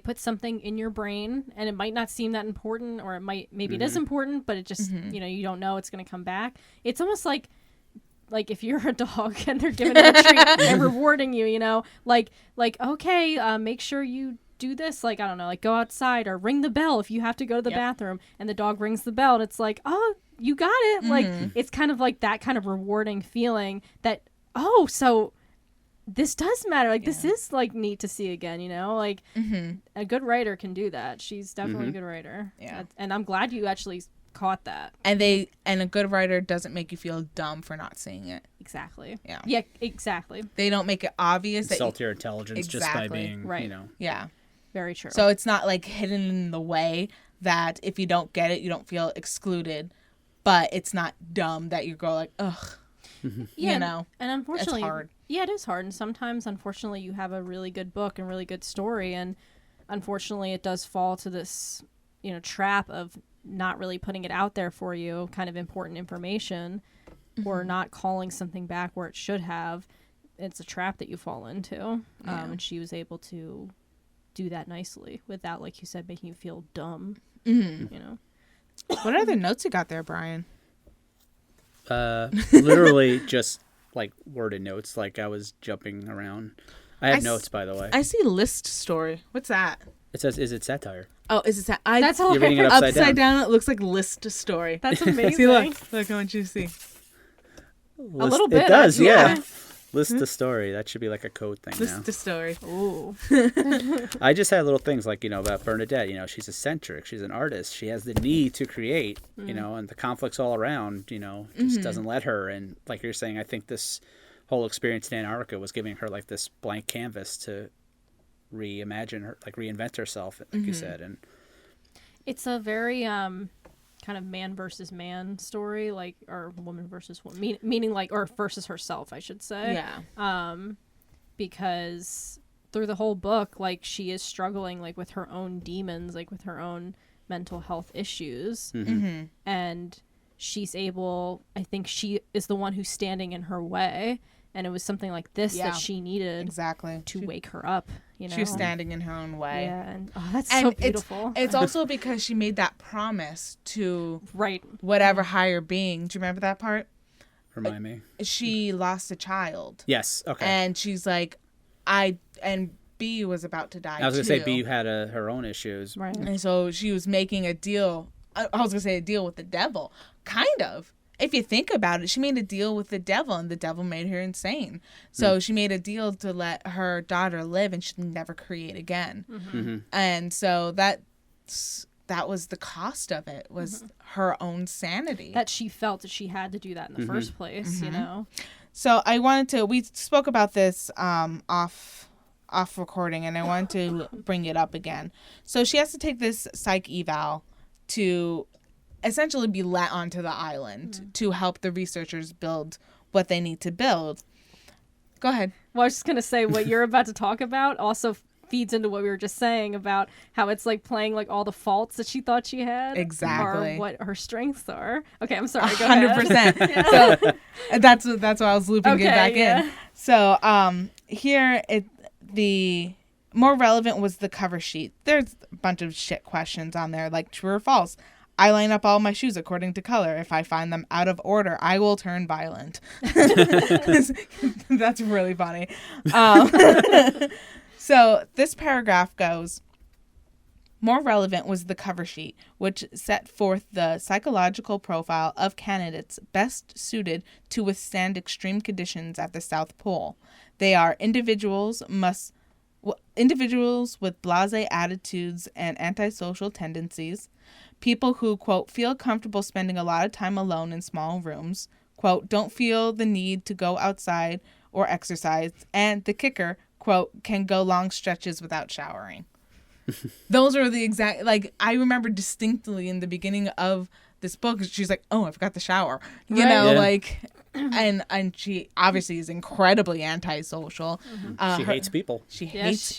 put something in your brain and it might not seem that important, or maybe it is important, but it just, you don't know it's going to come back. It's almost like if you're a dog and they're giving you a treat and rewarding you, like, okay, make sure you do this. Like, I don't know, like go outside or ring the bell if you have to go to the bathroom, and the dog rings the bell and it's like, oh, you got it. Like, it's kind of like that kind of rewarding feeling that, oh, so this does matter. Like, this is like neat to see again, like a good writer can do that. She's definitely a good writer. Yeah. And I'm glad you actually caught that. And a good writer doesn't make you feel dumb for not seeing it. Exactly. Yeah. Yeah, exactly. They don't make it obvious. Insult your intelligence just by being, right. Yeah. Very true. So it's not like hidden in the way that if you don't get it, you don't feel excluded, but it's not dumb that you go like, ugh. And unfortunately, it's hard. Yeah, it is hard. And sometimes, unfortunately, you have a really good book and really good story, and unfortunately, it does fall to this, trap of not really putting it out there for you, kind of important information, or not calling something back where it should have. It's a trap that you fall into. And she was able to do that nicely without, like you said, making you feel dumb. What other notes you got there, Brian? Literally just like worded notes, like I was jumping around. I have notes, by the way. I see list story. What's that? It says, "Is it satire?" Oh, is it satire? That's You're reading it upside down. It looks like list story. That's amazing. See, look, I want you to see. A little bit. It does, actually. yeah. List the story. That should be like a code thing now. List the story. Ooh. I just had little things like, about Bernadette. She's eccentric. She's an artist. She has the need to create, and the conflicts all around, just doesn't let her. And like you're saying, I think this whole experience in Antarctica was giving her like this blank canvas to reimagine her, like reinvent herself, like you said. And it's a very kind of man versus man story, like, or woman versus woman, meaning like, or versus herself, I should say. Yeah. Because through the whole book, like, she is struggling like with her own demons, like with her own mental health issues, and she's able, I think she is the one who's standing in her way, and it was something like this that she needed to wake her up. You know, she was standing in her own way. Yeah, and that's so beautiful. It's also because she made that promise to whatever higher being. Do you remember that part? Remind me. She lost a child. Yes. Okay. And she's like, B was about to die. I was gonna say B had her own issues. Right. And so she was making a deal. I was gonna say a deal with the devil, kind of. If you think about it, she made a deal with the devil, and the devil made her insane. So she made a deal to let her daughter live, and she'd never create again. And so that was the cost of it, was her own sanity. That she felt that she had to do that in the first place, you know? So we spoke about this off recording, and I wanted to bring it up again. So she has to take this psych eval to essentially be let onto the island to help the researchers build what they need to build. Go ahead. Well, I was just going to say what you're about to talk about also feeds into what we were just saying about how it's like playing like all the faults that she thought she had. Exactly. Or what her strengths are. Okay, I'm sorry. Go 100%. Yeah. So that's why I was looping it back in. So here the more relevant was the cover sheet. There's a bunch of shit questions on there, like true or false. I line up all my shoes according to color. If I find them out of order, I will turn violent. That's really funny. So this paragraph goes, more relevant was the cover sheet, which set forth the psychological profile of candidates best suited to withstand extreme conditions at the South Pole. They are individuals with blasé attitudes and antisocial tendencies, people who, quote, feel comfortable spending a lot of time alone in small rooms, quote, don't feel the need to go outside or exercise, and the kicker, quote, can go long stretches without showering. Those are the exact, like, I remember distinctly in the beginning of this book, she's like, oh, I forgot the shower. You know, like, and she obviously is incredibly antisocial. She hates people. She hates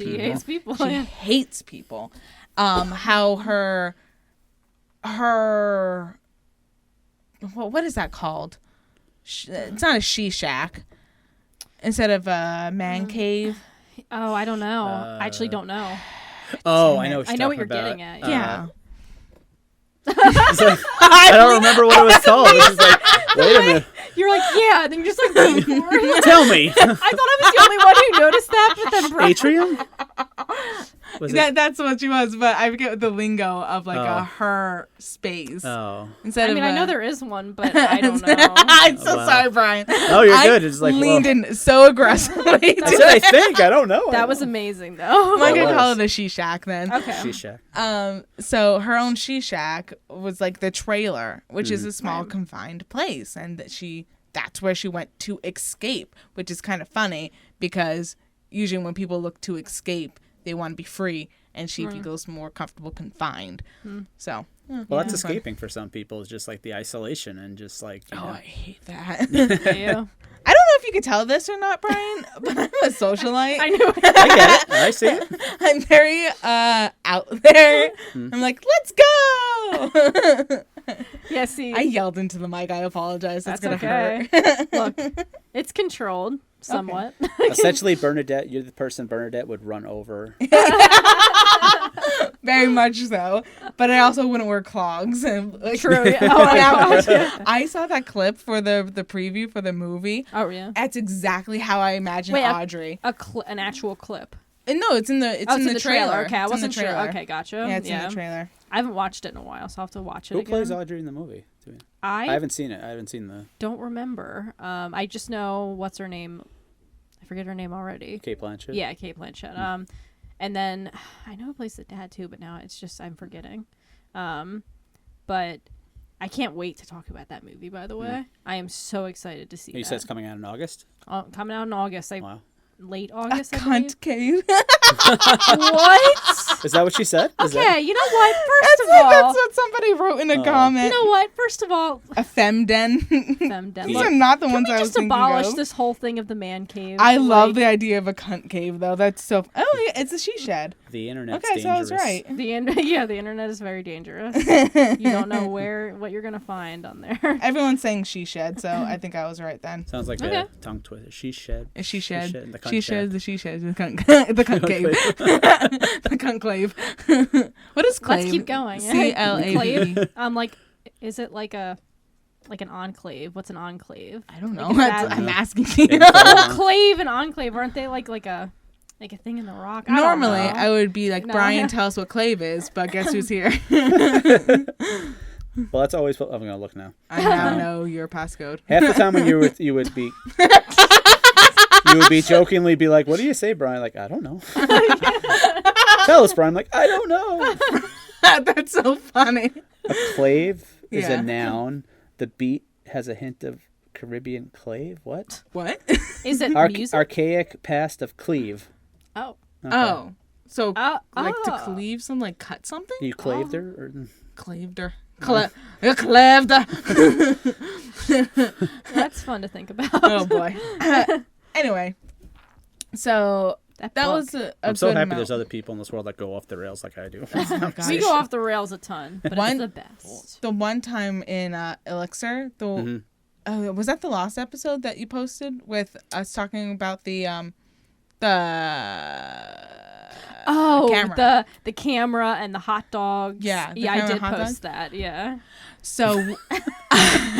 people. She hates people. How her what is that called? It's not a she shack. Instead of a man cave. Oh, I don't know. I actually don't know. I know what you're getting at. Yeah. Like, I don't remember what it was called. This is like, wait a minute. You're like, yeah, and then you're just like, wait for it. Tell me. I thought I was the only one who noticed that, but then Atrium? That's what she was, but I forget the lingo of like a her space. Oh. I know there is one, but I don't know. I'm so sorry, Brian. Oh, you're good. It's like leaned in so aggressively. I said I think. I don't know. That was amazing, though. I'm not gonna call it a she shack then. Okay. She shack. So her own she shack was like the trailer, which is a small confined place, and that's where she went to escape, which is kind of funny because usually when people look to escape, they want to be free, and she feels more comfortable confined. So, that's escaping for some people. It's just like the isolation and just like, you know. I hate that. Yeah. I don't know if you could tell this or not, Brian, but I'm a socialite. I know. I get it. I see it. I'm very out there. I'm like, let's go. Yeah, see. I yelled into the mic. I apologize. That's gonna okay. hurt. Look, it's controlled somewhat. Okay. Essentially, Bernadette, you're the person Bernadette would run over. Very much so. But I also wouldn't wear clogs. And, like, true. Yeah. Oh my gosh. I saw that clip for the preview for the movie. Oh yeah. That's exactly how I imagine Audrey. An actual clip. No, it's in the trailer. Okay, I wasn't sure. Okay, gotcha. Yeah, it's in the trailer. I haven't watched it in a while, so I'll have to watch it again. Who plays Audrey in the movie? I haven't seen it. I haven't seen the... Don't remember. I just know, what's her name? I forget her name already. Kate Blanchett? Yeah, Kate Blanchett. And then, I know who plays the dad too, but now it's just, I'm forgetting. But I can't wait to talk about that movie, by the way. I am so excited to see it. You said it's coming out in August? Coming out in August. Wow. Late August, a cunt cave. What? Is that what she said? Okay, you know what? First of all, that's what somebody wrote in a comment. You know what? First of all, a femden. Femden. These are not the ones I was thinking of. Can we just abolish this whole thing of the man cave? I love the idea of a cunt cave, though. That's so. Oh, yeah, it's a she shed. The internet's Okay, so I was dangerous. right. The internet is very dangerous. You don't know what you're gonna find on there. Everyone's saying she shed, so I think I was right then. Sounds like Okay. a tongue twister. She shed. She shed. The cunt She shed. shed. The she shed. The cunt. The conclave. The conclave. What is clave? Let's keep going. CLAVE. Like, is it like an enclave? What's an enclave? I don't know. Like, is that- I'm asking you. Clave and enclave, aren't they like a thing in the rock? I don't Normally, know. I would be like, No. Brian, tell us what clave is, but guess who's here? Well, that's always. I'm gonna look now. I now know your passcode. Half the time when you would be. You would be jokingly be like, "What do you say, Brian?" Like, I don't know. Tell us, Brian. Like, I don't know. That's so funny. A clave is Yeah. a noun. The beat has a hint of Caribbean clave. What? What? Is it music? Archaic past of cleave. Oh. Okay. Oh. So, like to oh. cleave something, like cut something? You claved her? Or... Claved her. Claved her. That's fun to think about. Oh, boy. Anyway. So, that book. was a I'm good so happy amount. there's other people in this world that go off the rails like I do. Oh, my gosh. We go off the rails a ton, but One- it's the best. The one time in Elixir, was that the last episode that you posted with us talking about the camera? The camera and the hot dogs. Yeah, the yeah, camera I did and hot post that. Yeah. So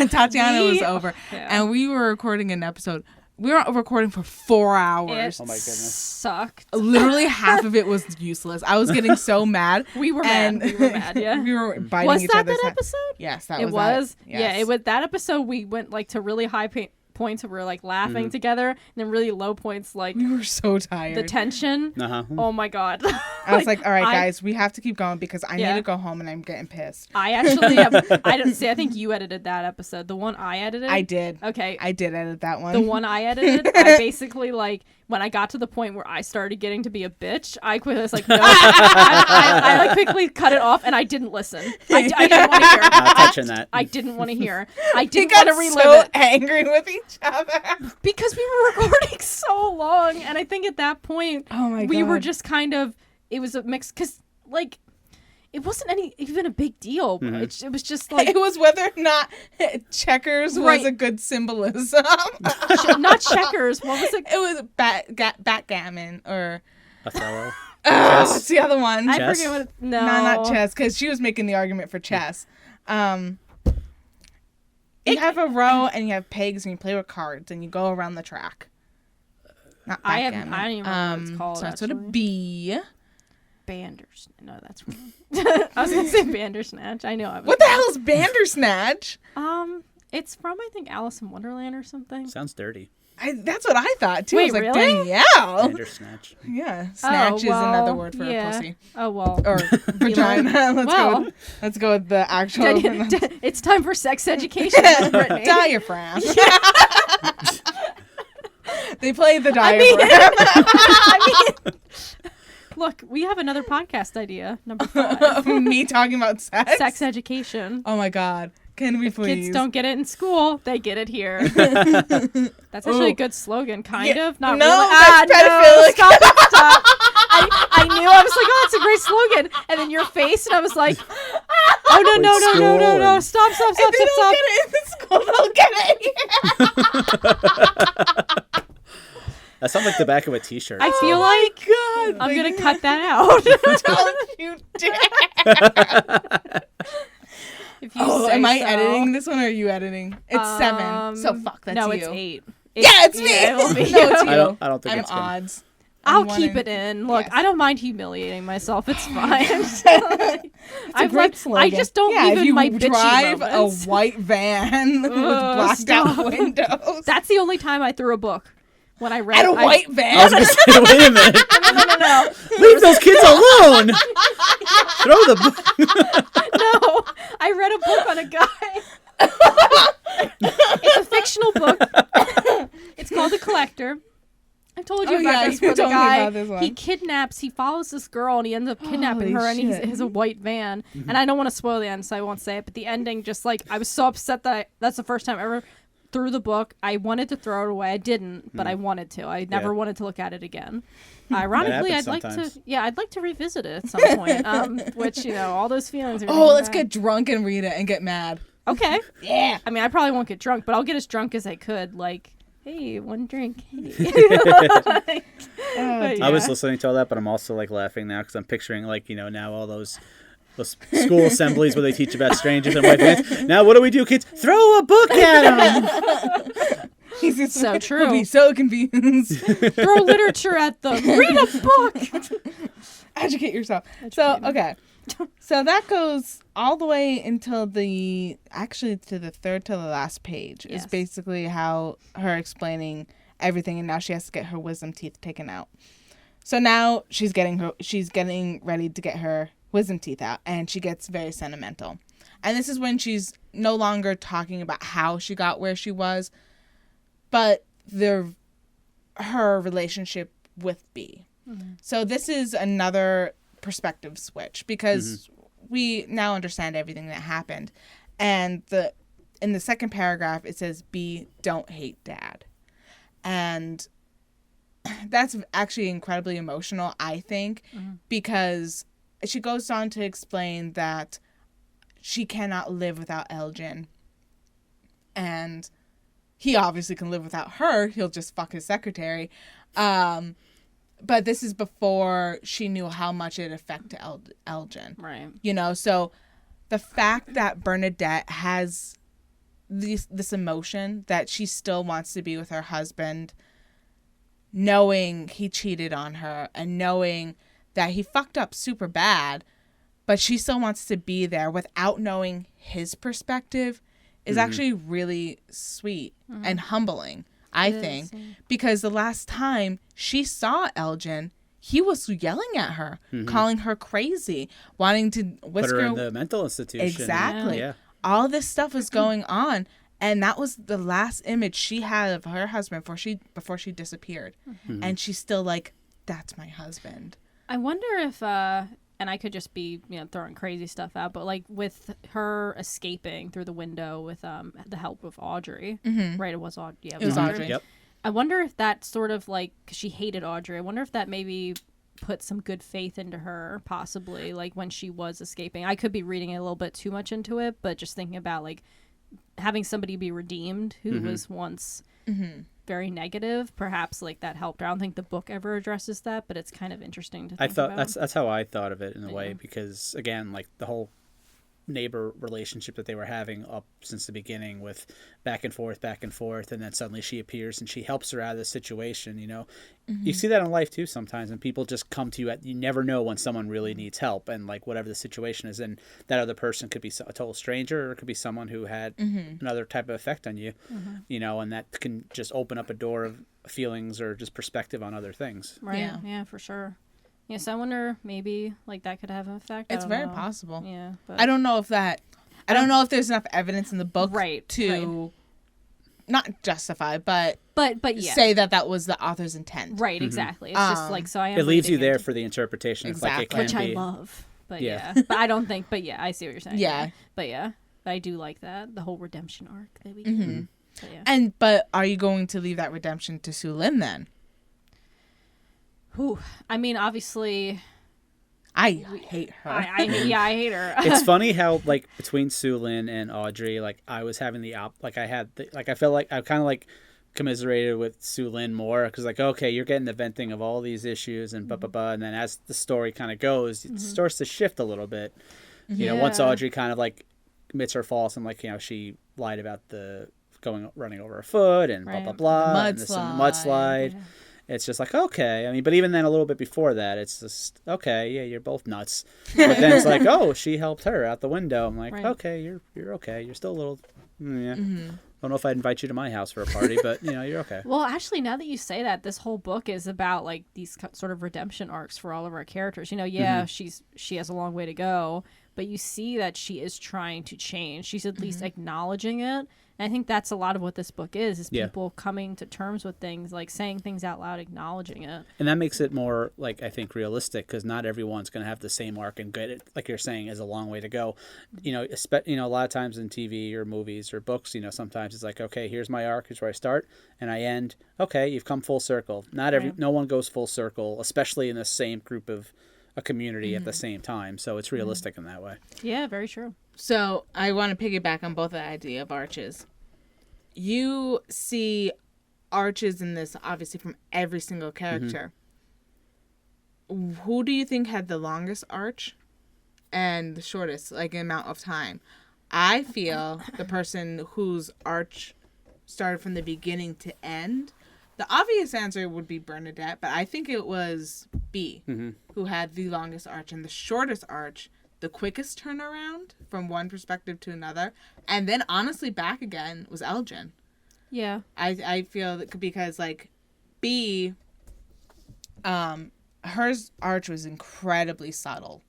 Tatiana was over, Yeah. and we were recording an episode. We were recording for 4 hours. Oh my goodness. Sucked. Literally half of it was useless. I was getting so mad. We were and mad. We were mad. Yeah. we were biting Was each that other's that head. episode? Yes, that It was. was. That. Yes. Yeah, it was that episode. We went like to really high points where we were like laughing together, and then really low points like We were so tired. the tension. Uh-huh. Oh my god. I was like, all right, I- guys, we have to keep going because I Yeah. need to go home and I'm getting pissed. I actually have, I don't see. I think you edited that episode. The one I edited. I did. Okay. I did edit that one. The one I edited, I basically like when I got to the point where I started getting to be a bitch, I was like, no, I like quickly cut it off and I didn't listen. I didn't want to hear. Not touching that. I didn't want to hear. I We didn't got want to relive so it angry with each other. because we were recording so long, and I think at that point, Oh my we were God. just kind of. It was a mix because like. It wasn't even a big deal. It was just like It was whether or not checkers was Right. a good symbolism. not checkers. What was it? It was backgammon or Othello. what's the other one? I Chess? forget what. No, No, not chess, because she was making the argument for chess. You have a row and you have pegs and you play with cards and you go around the track. Not I backgammon. don't even know what it's called. Starts with a actually. B. Bandersnatch. No, that's wrong. I was gonna say Bandersnatch. I know. I was. What the hell is Bandersnatch? It's from I think Alice in Wonderland or something. Sounds dirty. That's what I thought too. Wait, I was like, really? Danielle. Bandersnatch. Yeah, snatch is another word for yeah. a pussy Oh well. or vagina. Let's go with the actual. It's time for sex education, Brittany. Diaphragm. They play the I diaphragm. mean, look, we have another podcast idea, number 5. Me talking about sex. Sex education. Oh my god. Can we please? Kids don't get it in school, they get it here. That's actually a good slogan, kind of. Not no, really. that's pedophilic. No, stop. I knew. I was like, oh, it's a great slogan. And then your face, and I was like, oh, no. Stop. If they don't get it in the school, they'll get it here. That sounds like the back of a t-shirt. I feel like God, I'm going to cut that out. Don't you dare. If you Oh, say am I so. editing this one or are you editing? It's 7. So fuck, that's no, you. it's 8. Yeah, it's me. Yeah, it'll be No, you. it's you. I don't think I'm it's gonna- odds. I'll I'm keep wanting- it in. Look, Yes. I don't mind humiliating myself. It's fine. It's a great slogan. I just don't yeah, leave if in you my bitchy drive moments. a white van with blacked out stop. windows. That's the only time I threw a book. When I read At a white I van. was going to say, wait a minute. No. Leave those kids alone. Throw the book. No, I read a book on a guy. It's a fictional book. It's called The Collector. I told you Oh, about yeah, this. you Where the told me guy about this one. he follows this girl and he ends up kidnapping Holy her, and he shit. has a white van. And I don't want to spoil the end, so I won't say it. But the ending, just like I was so upset that that's the first time I ever through the book. I wanted to throw it away. I didn't, but I wanted to. I never wanted to look at it again. Ironically, I'd sometimes. like to revisit it at some point. Which, all those feelings are let's get drunk and read it and get mad. Okay. Yeah. I mean, I probably won't get drunk, but I'll get as drunk as I could. Like, hey, one drink. Hey. I was listening to all that, but I'm also like laughing now because I'm picturing like, now all those school assemblies where they teach about strangers and white fans. Now what do we do, kids? Throw a book at them. He's so true. He'll be so confused. Throw literature at them. Read a book. Educate yourself. Okay. So that goes all the way until to the third to the last page. Is basically how her explaining everything, and now she has to get her wisdom teeth taken out. So now she's getting ready to get her wisdom teeth out, and she gets very sentimental. And this is when she's no longer talking about how she got where she was, but her relationship with B. Mm-hmm. So this is another perspective switch because we now understand everything that happened. And in the second paragraph it says B don't hate dad. And that's actually incredibly emotional, I think, because she goes on to explain that she cannot live without Elgin. And he obviously can live without her. He'll just fuck his secretary. But this is before she knew how much it affected Elgin. Right. So the fact that Bernadette has this emotion that she still wants to be with her husband, knowing he cheated on her and knowing that he fucked up super bad, but she still wants to be there without knowing his perspective is actually really sweet and humbling. I think, because the last time she saw Elgin, he was yelling at her, calling her crazy, wanting to put her in the mental institution. Exactly. Yeah. All this stuff was going on, and that was the last image she had of her husband before she disappeared. And she's still like, that's my husband. I wonder if, and I could just be, throwing crazy stuff out, but like with her escaping through the window with the help of Audrey, right? It was Audrey. Yeah, it was Audrey. Yep. I wonder if that sort of like, because she hated Audrey, I wonder if that maybe put some good faith into her, possibly, like when she was escaping. I could be reading a little bit too much into it, but just thinking about like having somebody be redeemed who was once very negative, perhaps like that helped her. I don't think the book ever addresses that, but it's kind of interesting to think about. That's how I thought of it in a way, because again, like the whole neighbor relationship that they were having up since the beginning with back and forth, and then suddenly she appears and she helps her out of the situation. You see that in life too sometimes, and people just come to you you never know when someone really needs help, and like whatever the situation is, and that other person could be a total stranger, or it could be someone who had another type of effect on you, and that can just open up a door of feelings or just perspective on other things. Right. Yeah, for sure. Yes, I wonder maybe like that could have an effect. It's very possible. Yeah, but I don't know if there's enough evidence in the book to not justify, but yeah, say that was the author's intent. Right, exactly. It's just like, so I am. It leaves you there for the interpretation. Exactly. Like it can which be. I love. But but I don't think. But I see what you're saying. Yeah. But I do like that, the whole redemption arc that we get. But are you going to leave that redemption to Sue Lin then? Whew. I mean, obviously, I hate her. I hate her. It's funny how like between Sue Lin and Audrey, like I was having I felt like I kind of like commiserated with Sue Lin more, because like, okay, you're getting the venting of all these issues and and then as the story kind of goes, it starts to shift a little bit. Once Audrey kind of like admits her faults and like she lied about the running over her foot and blah blah blah, and the mudslide. It's just like, okay. I mean, but even then, a little bit before that, it's just, okay, yeah, you're both nuts. But then it's like, oh, she helped her out the window. I'm like, okay, you're okay. You're still a little, yeah. Don't know if I'd invite you to my house for a party, but, you're okay. Well, actually, now that you say that, this whole book is about, like, these sort of redemption arcs for all of our characters. She has a long way to go, but you see that she is trying to change. She's at least acknowledging it. And I think that's a lot of what this book is people coming to terms with things, like saying things out loud, acknowledging it. And that makes it more, like, I think, realistic, because not everyone's going to have the same arc, and get it, like you're saying, is a long way to go. You know, a lot of times in TV or movies or books, you know, sometimes it's like, okay, here's my arc, here's where I start, and I end. Okay, you've come full circle. No one goes full circle, especially in the same group of a community at the same time. So it's realistic in that way. Yeah, very true. So I want to piggyback on both the idea of arches. You see arches in this, obviously, from every single character. Who do you think had the longest arch and the shortest, like, amount of time? I feel the person whose arch started from the beginning to end. The obvious answer would be Bernadette, but I think it was B who had the longest arch and the shortest arch, the quickest turnaround from one perspective to another, and then honestly back again was Elgin. Yeah. I feel that because, like, B, hers arch was incredibly subtle,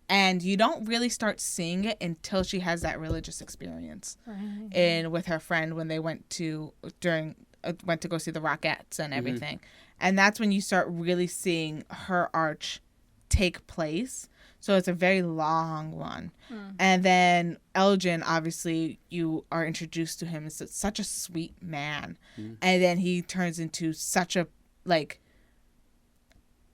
and you don't really start seeing it until she has that religious experience, and with her friend when they went to go see the Rockettes and everything, and that's when you start really seeing her arch take place. So it's a very long one. And then Elgin, obviously, you are introduced to him as such a sweet man. And then he turns into such a, like,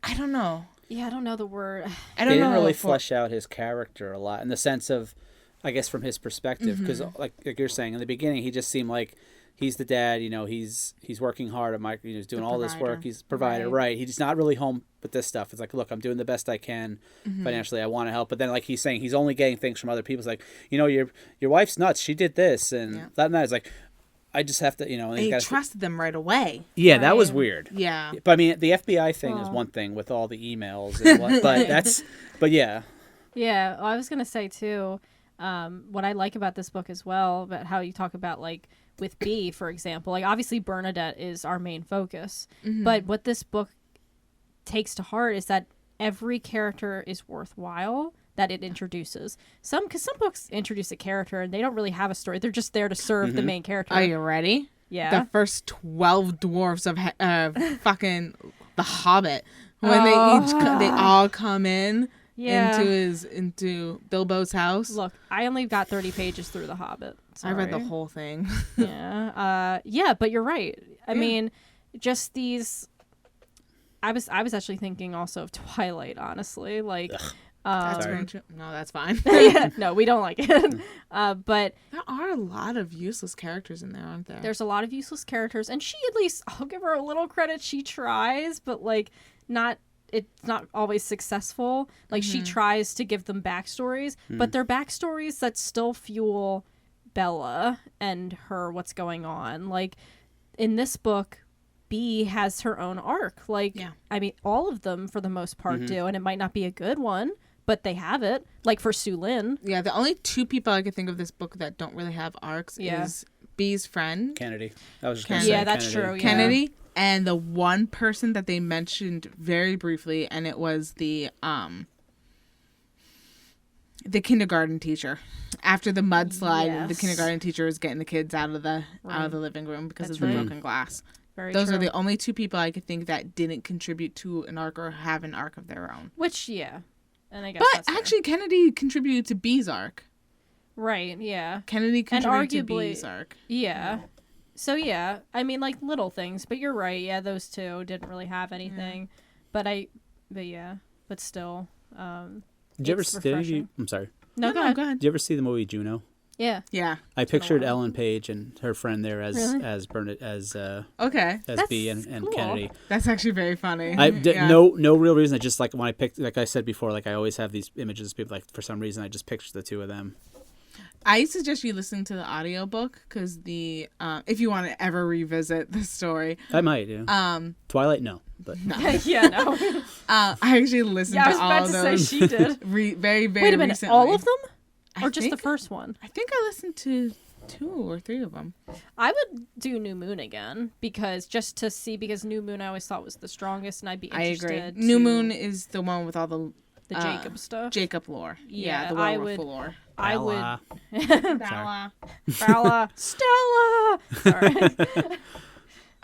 I don't know. Yeah, I don't know the word. I don't They know. didn't really flesh out his character a lot in the sense of, I guess, from his perspective. Because, like you're saying, in the beginning, he just seemed like he's the dad, you know, he's working hard at he's doing all this work, he's provider, right? He's not really home with this stuff. It's like, look, I'm doing the best I can financially. I want to help, but then, like he's saying, he's only getting things from other people. It's like, you know, your wife's nuts. She did this and that and that. It's like, I just have to, you know. And he trusted them right away. Yeah, that was weird. Yeah, but I mean, the FBI thing is one thing with all the emails, and but yeah. Yeah, well, I was gonna say too. What I like about this book as well, about how you talk about, like, with B, for example, like, obviously Bernadette is our main focus, but what this book takes to heart is that every character is worthwhile that it introduces. Because some books introduce a character and they don't really have a story. They're just there to serve the main character. Are you ready? Yeah. The first 12 dwarfs of fucking The Hobbit, when they all come in. Yeah. into Bilbo's house. Look, I only got 30 pages through The Hobbit. Sorry. I read the whole thing. Yeah, but you're right. I mean, just these. I was actually thinking also of Twilight, honestly. Like, that's very true. No, that's fine. Yeah, no, we don't like it. But there are a lot of useless characters in there, aren't there? There's a lot of useless characters, and she, at least, I'll give her a little credit. She tries, but, like, it's not always successful. Like, she tries to give them backstories, but they're backstories that still fuel Bella and her what's going on. Like, in this book, B has her own arc. Like, I mean, all of them, for the most part, do, and it might not be a good one, but they have it. Like, for Sue Lin. Yeah, the only two people I could think of this book that don't really have arcs is B's friend. Kennedy. I was just going to say Yeah, that's Kennedy. true. Yeah. Kennedy. And the one person that they mentioned very briefly, and it was the kindergarten teacher. After the mudslide, the kindergarten teacher was getting the kids out of the living room because of the broken glass. Those are the only two people I could think that didn't contribute to an arc or have an arc of their own. Which, and I guess but actually, Kennedy contributed to B's arc. Right, yeah. Kennedy contributed to arguably, B's arc. Yeah. So, yeah, I mean, like, little things, but you're right. Yeah, those two didn't really have anything. Yeah. But still. Did you ever I'm sorry. No, go ahead. Did you ever see the movie Juno? Yeah. Yeah. I pictured Ellen Page and her friend there as Bernadette, as B and cool. Kennedy. That's actually very funny. No real reason. I just, like, when I picked, like I said before, like, I always have these images of people, like, for some reason I just pictured the two of them. I suggest you listen to the audiobook because if you want to ever revisit the story. I might, yeah. Twilight, no. But no. Yeah, no. I actually listened to all of those. I was about to say she did. very, very Wait a minute, recently. all of them? Or just the first one? I think I listened to 2 or 3 of them. I would do New Moon again because New Moon I always thought was the strongest, and I'd be interested. I agree. New Moon is the one with all the The Jacob stuff. Jacob lore. Yeah, the werewolf lore. I would. Bella. Bella. Stella. Sorry.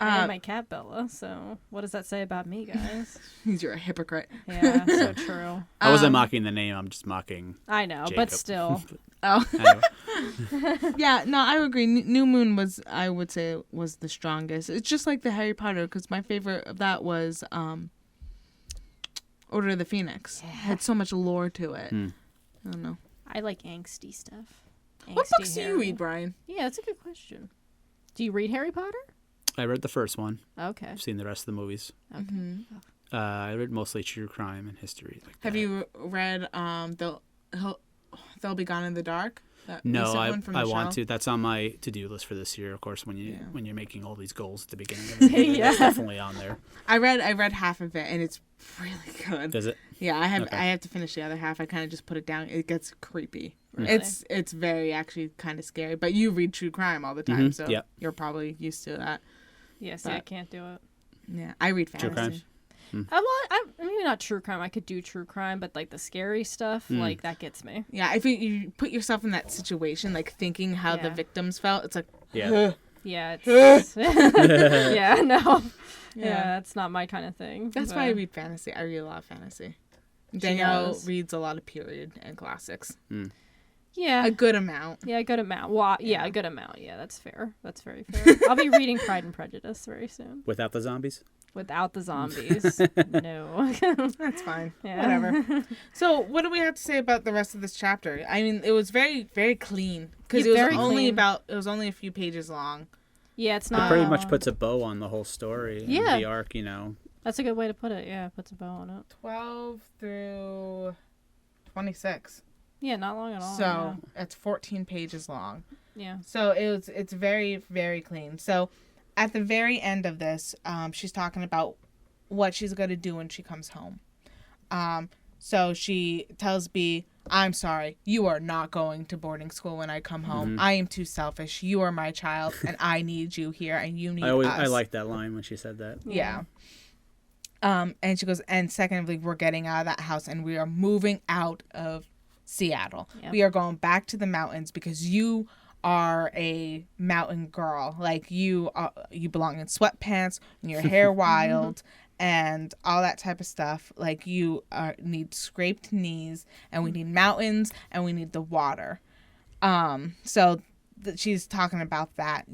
I named my cat Bella, so what does that say about me, guys? You're a hypocrite. Yeah, so true. I wasn't mocking the name. I'm just mocking. I know, Jacob. but still. Oh. Anyway. Yeah, no, I agree. New Moon was, I would say, was the strongest. It's just like the Harry Potter, because my favorite of that was Order of the Phoenix. It had so much lore to it. I don't know. I like angsty stuff. What Angsty books do Harry. you read, Brian? Yeah, that's a good question. Do you read Harry Potter? I read the first one. Okay. I've seen the rest of the movies. Okay. I read mostly true crime and history. Like Have that. you read They'll Be Gone in the Dark? That No, recent I one from want Michelle? to. That's on my to-do list for this year. Of course, when you're making all these goals at the beginning of the year, Yeah. it's definitely on there. I read half of it, and it's really good. Does it? Yeah, I have Okay. I have to finish the other half. I kind of just put it down. It gets creepy. Really? It's very actually kind of scary. But you read true crime all the time, so Yep. you're probably used to that. Yes, But- I can't do it. Yeah, I read True fantasy. crime. I'm maybe not true crime. I could do true crime, but like the scary stuff, like that gets me. Yeah, if you put yourself in that situation, like thinking how the Yeah. victims felt, it's like, Yeah. Yeah, it's yeah, no, Yeah. yeah, that's not my kind of thing. That's why I read fantasy. I read a lot of fantasy. Danielle does. reads a lot of period and classics. Yeah, A good amount. yeah, a good amount. Well, yeah, a good amount. Yeah, that's fair. That's very fair. I'll be reading Pride and Prejudice very soon Without the zombies. without the zombies. No, That's fine. Yeah. Whatever. So, what do we have to say about the rest of this chapter? I mean, it was very, very clean because Yeah, it was very only clean. it was only a few pages long. Yeah, it's It not. pretty much puts a bow on the whole story. And Yeah. the arc, you know. That's a good way to put it. Yeah, it puts a bow on it. 12 through 26. Yeah, not long at all. So it's 14 pages long. yeah. So it's very, very clean. So at the very end of this, she's talking about what she's going to do when she comes home. So she tells B, I'm sorry, you are not going to boarding school when I come home. I am too selfish. You are my child, and I need you here, and you need us. I liked that line when she said that. Yeah. And she goes, and secondly, we're getting out of that house, and we are moving out of Seattle. Yep. We are going back to the mountains because you are a mountain girl. Like you belong in sweatpants and your hair wild and all that type of stuff. Like you need scraped knees, and we need mountains, and we need the water. So she's talking about that.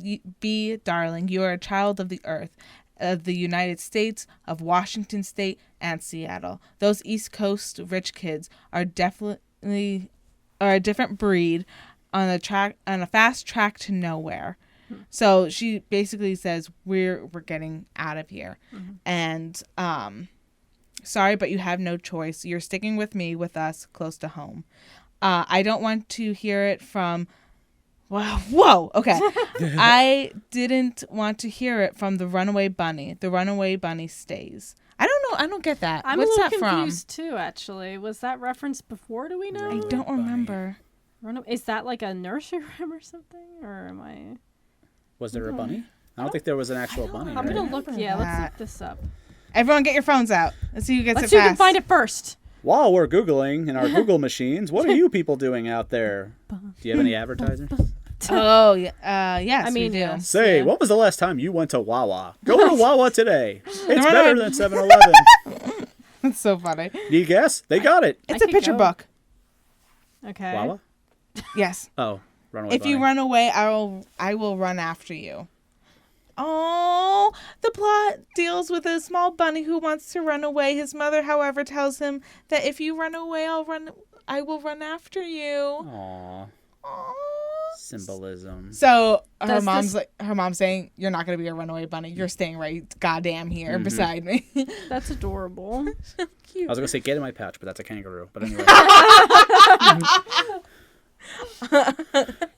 Be darling, you are a child of the earth, of the United States, of Washington State, and Seattle. Those East Coast rich kids are definitely a different breed on a fast track to nowhere. So she basically says we're getting out of here, and sorry, but you have no choice. You're sticking with us, close to home. I don't want to hear it from. Wow! Whoa! Okay, I didn't want to hear it from the runaway bunny. The runaway bunny stays. I don't know. I don't get that. I'm What's a little that confused too. Actually, was that referenced before? Do we know? from? I don't remember. Is that like a nursery rhyme or something, or am I? Was there a bunny? I don't think there was an actual bunny. I'm right? gonna look. Yeah, let's that. look this up. Everyone, get your phones out. Let's see who gets Let's it see who can fast. find it first. While we're Googling in our Google machines, what are you people doing out there? Do you have any advertisers? Oh, yeah. Yes, I mean, we do. yes. Say, Yeah. what was the last time you went to Wawa? Go to Wawa today. It's Right better on. than 7-Eleven. That's so funny. Do you guess? They got it. It's I a could picture go. book. Okay. Wawa? Yes. Oh, Runaway If you Bunny. run away, I will run after you. Oh, the plot deals with a small bunny who wants to run away. His mother, however, tells him that if you run away, I will run after you. Aw, Aw. symbolism. So her Does mom's saying, "You're not gonna be a runaway bunny. You're staying right goddamn here beside me." That's adorable. I was gonna say get in my pouch, but that's a kangaroo. But anyway,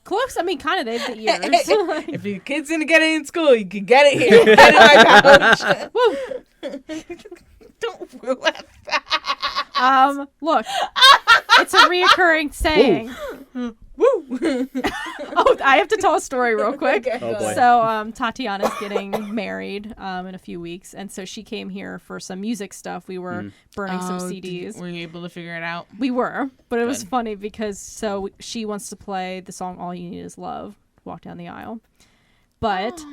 Close. I mean, kind of. They have the ears. If your kid's gonna get it in school, you can get it here. Get it in my pouch. Don't ruin that. Look, it's a reoccurring saying. Woo! Oh, I have to tell a story real quick. Okay, Oh, boy. So Tatiana's getting married in a few weeks, and so she came here for some music stuff. We were burning some CDs. Were you able to figure it out? We were, but it was Good. funny because so she wants to play the song "All You Need Is Love," walk down the aisle, but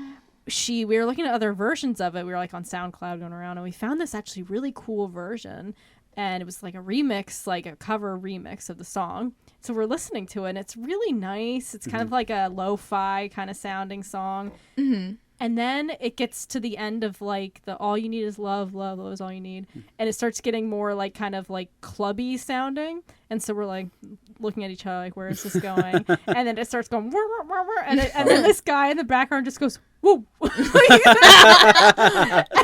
we were looking at other versions of it. We were like on SoundCloud going around, and we found this actually really cool version, and it was like a remix, like a cover remix of the song. So we're listening to it, and it's really nice. It's kind of like a lo-fi kind of sounding song. Mm-hmm. And then it gets to the end of like the "All You Need Is Love, love, love is all you need," and it starts getting more like kind of like clubby sounding. And so we're like looking at each other like, where is this going? And then it starts going, whir, whir, whir, whir, and then this guy in the background just goes, woo.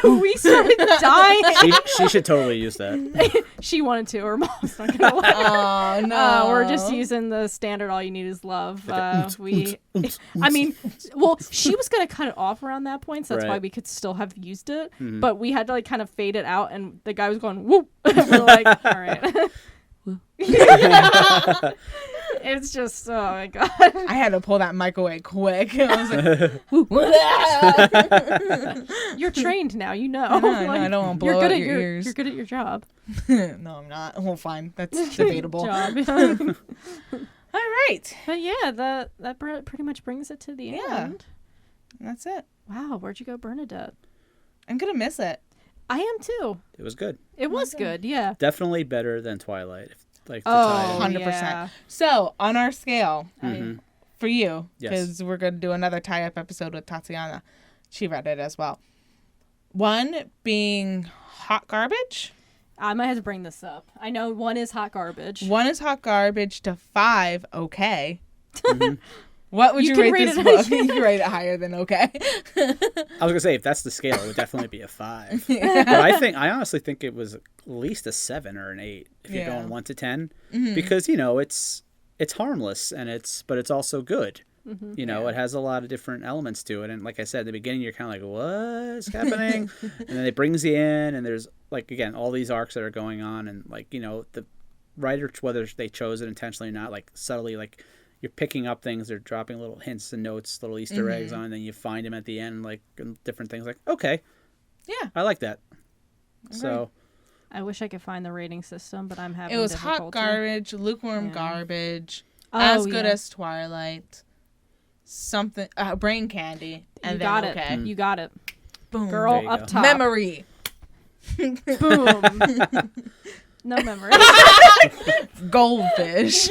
And we started dying. She should totally use that. She wanted to. Her mom's not gonna let her. Oh no! We're just using the standard "All You Need Is Love." I mean, well, she was gonna cut it off around that point, so that's why Right. we could still have used it. Mhm. But we had to like kind of fade it out, and the guy was going whoop. We're like, all right. It's just, oh my god. I had to pull that mic away quick. I was like, You're trained now, you know. I know, I don't want to blow out your ears. You're good at your job. No, I'm not. Well, fine. That's debatable. Job. All right. But yeah, that pretty much brings it to the Yeah. end. That's it. Wow, where'd you go, Bernadette? I'm going to miss it. I am too. It was good. It was good, yeah. Definitely better than Twilight. Like to Oh, tie it in. 100%. yeah. So, on our scale, Mhm. for you, Yes. because we're going to do another tie-up episode with Tatiana. She read it as well. 1 being hot garbage. I might have to bring this up. I know 1 is hot garbage. 1 is hot garbage to 5, okay. Mhm. What would You you, can rate rate this it book? higher. You can rate it higher than okay. I was gonna say if that's the scale, it would definitely be a 5. But I honestly think it was at least a 7 or an 8 if you're Yeah. going 1 to 10, Mhm. because it's harmless but it's also good. Mm-hmm. You know, it has a lot of different elements to it, and like I said at the beginning, you're kind of like, what's happening? And then it brings you in, and there's like again all these arcs that are going on, and like the writer, whether they chose it intentionally or not, like subtly like. You're picking up things, they're dropping little hints and notes, little Easter eggs on, and then you find them at the end, like different things. Like, okay, Yeah. I like that. So, I wish I could find the rating system, but I'm having It was difficulty. hot garbage, lukewarm Yeah. garbage, Oh, as good yeah. as Twilight, something, brain candy, and You then got okay. it. You got it. Boom. Girl There you up go. top. Memory. Boom. No memory. Goldfish.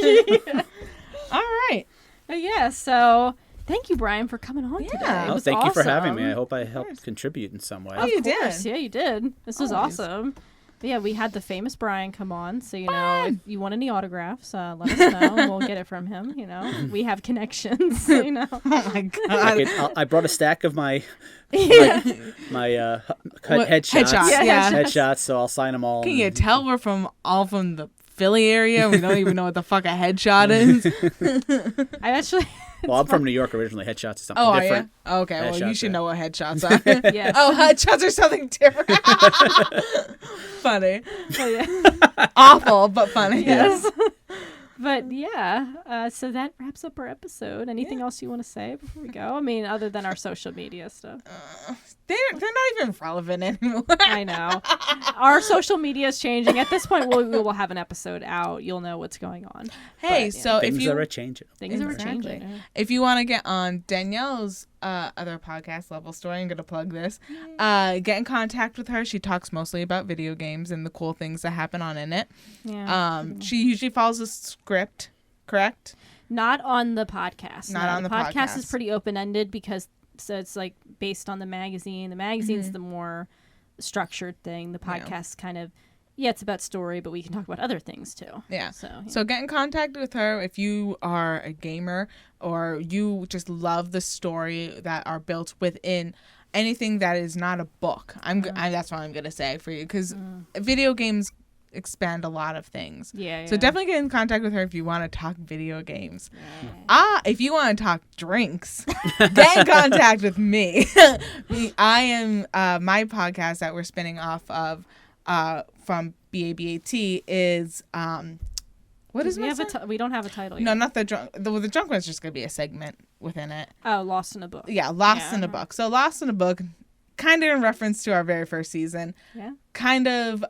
All right. But yeah, so thank you, Brian, for coming on today. Yeah. It oh, was thank you for having awesome. me. I hope I helped contribute in some way. Oh, you Of course. did. Yeah, you did. This was Always. awesome. But yeah, we had the famous Brian come on, so if you want any autographs, let us know. And we'll get it from him. We have connections. Oh my god. I brought a stack of my Yeah. my What- headshots. headshots, Yeah. Headshots, so I'll sign them all. Can you tell we're from the Philly area? We don't even know what the fuck a headshot is. I actually. Well, I'm from New York originally. Headshots is something Oh, are different. you? Okay, well, you Headshots, should yeah. know what headshots are. Yes. Oh, headshots are something different. Funny. Oh, yeah. Awful, but funny. Yes. But yeah, so that wraps up our episode. Anything else you want to say before we go? I mean, other than our social media stuff. They're not even relevant anymore. I know. Our social media is changing. At this point, we will have an episode out. You'll know what's going on. Hey, But, so Things if you are changing. Things are Exactly. changing. Yeah. if you want to get on Danielle's other podcast, Level Story, I'm going to plug this. Get in contact with her. She talks mostly about video games and the cool things that happen in it. Yeah. She usually follows a script, correct? Not on the podcast. Not no. on the podcast. Is podcast. pretty open ended because so it's like based on the magazine. The magazine's the more structured thing. The Yeah. podcast kind of it's about story, but we can talk about other things too. Yeah. So So get in contact with her if you are a gamer or you just love the story that are built within anything that is not a book. That's what I'm going to say for you because video games expand a lot of things. yeah. So definitely get in contact with her if you want to talk video games. If you want to talk drinks, get in contact with me. I am my podcast that we're spinning off of from BaBaT is what What is we don't have a title yet. No, not the drunk. The drunk one's just gonna be a segment within it. Oh, Lost in a Book. Yeah, Lost in a Book. So Lost in a Book, kind of in reference to our very first season. Yeah. Kind of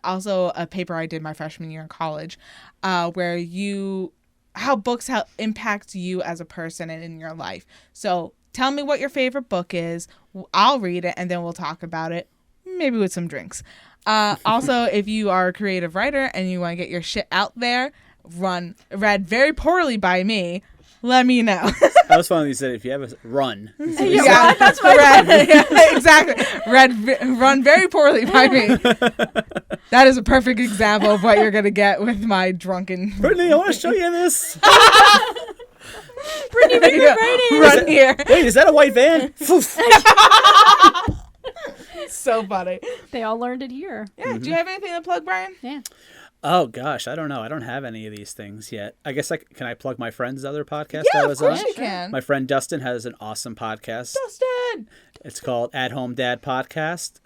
also a paper I did my freshman year in college, where how books impact you as a person and in your life. So tell me what your favorite book is. I'll read it and then we'll talk about it, maybe with some drinks. Also, if you are a creative writer and you want to get your shit out there, read very poorly by me, let me know. That was funny. You said if you have a run. Yeah, that's what yeah, exactly. Run very poorly by me. That is a perfect example of what you're gonna get with my drunken. Brittany, I want to show you this. Brittany, make your writing. Run here. Wait, is that a white van? So funny. They all learned it here. Yeah. Do you have anything to plug, Brian? Yeah. Oh gosh, I don't know. I don't have any of these things yet. I guess can I plug my friend's other podcast Yeah, I of was course on? you can. My friend Dustin has an awesome podcast. Dustin. It's called At Home Dad Podcast.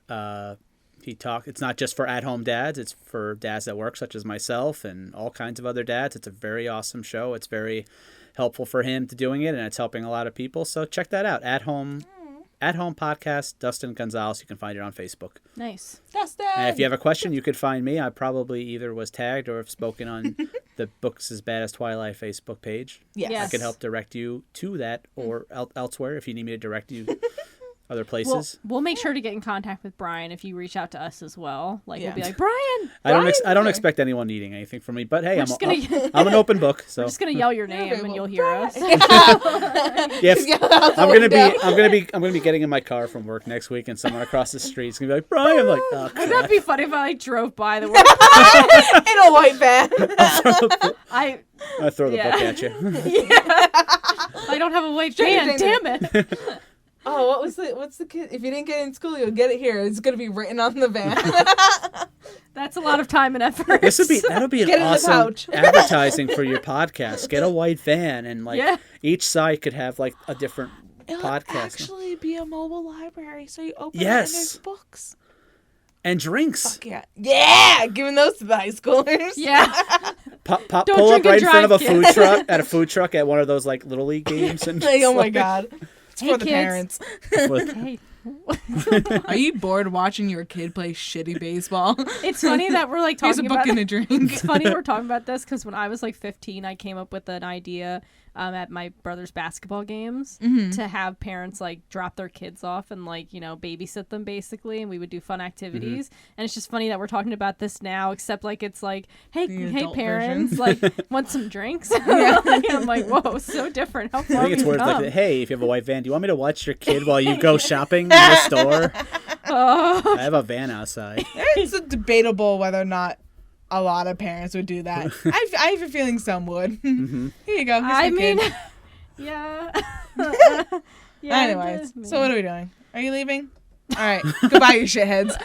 It's not just for at home dads, it's for dads at work such as myself and all kinds of other dads. It's a very awesome show. It's very helpful for him to doing it, and it's helping a lot of people. So check that out. At Home Podcast, Dustin Gonzalez. You can find it on Facebook. Nice. Dustin. And if you have a question, you could find me. I probably either was tagged or have spoken on the Books as Bad as Twilight Facebook page. Yes. I can help direct you to that or elsewhere if you need me to direct you other places. We'll make sure to get in contact with Brian if you reach out to us as well. Like, Yeah. we'll be like, Brian! I don't expect anyone needing anything from me, but hey, We're I'm an open book. So We're just going to yell your name and you'll hear us. yes, I'm gonna be getting in my car from work next week, and someone across the street is gonna be like, Brian. I'm like, oh, Wouldn't that be funny if I like drove by the work? in a white van. I throw the book at you. I don't have a white van. Damn it! Oh, what's the kid? If you didn't get it in school, you'll get it here. It's gonna be written on the van. That's a lot of time and effort. That'll be an Get in the awesome pouch. advertising for your podcast. Get a white van, and each side could have like a different It'll podcast. actually be a mobile library, so you open it Yes. and there's books. And drinks. Fuck yeah. Yeah! Giving those to the high schoolers. Yeah. Pull Don't up drink right and in front of a drive, food truck at a food truck at one of those like little league games. And Like, oh my god. It's Hey, for the kids. parents. Hey. Are you bored watching your kid play shitty baseball? It's funny that we're like Here's a talking book about and a drink. It's funny we're talking about this because when I was like 15, I came up with an idea at my brother's basketball games to have parents like drop their kids off and like, you know, babysit them basically, and we would do fun activities. And it's just funny that we're talking about this now, except like it's like, hey adult parents, version. like want some drinks? I'm like, whoa, so different. How I far think it's we've worth come. like, hey, if you have a white van, do you want me to watch your kid while you go shopping in the store? I have a van outside. It's debatable whether or not a lot of parents would do that. I have a feeling some would. Here you go. Here's I my mean, kid. yeah. Anyways, man. so what are we doing? Are you leaving? All right. Goodbye, you shitheads.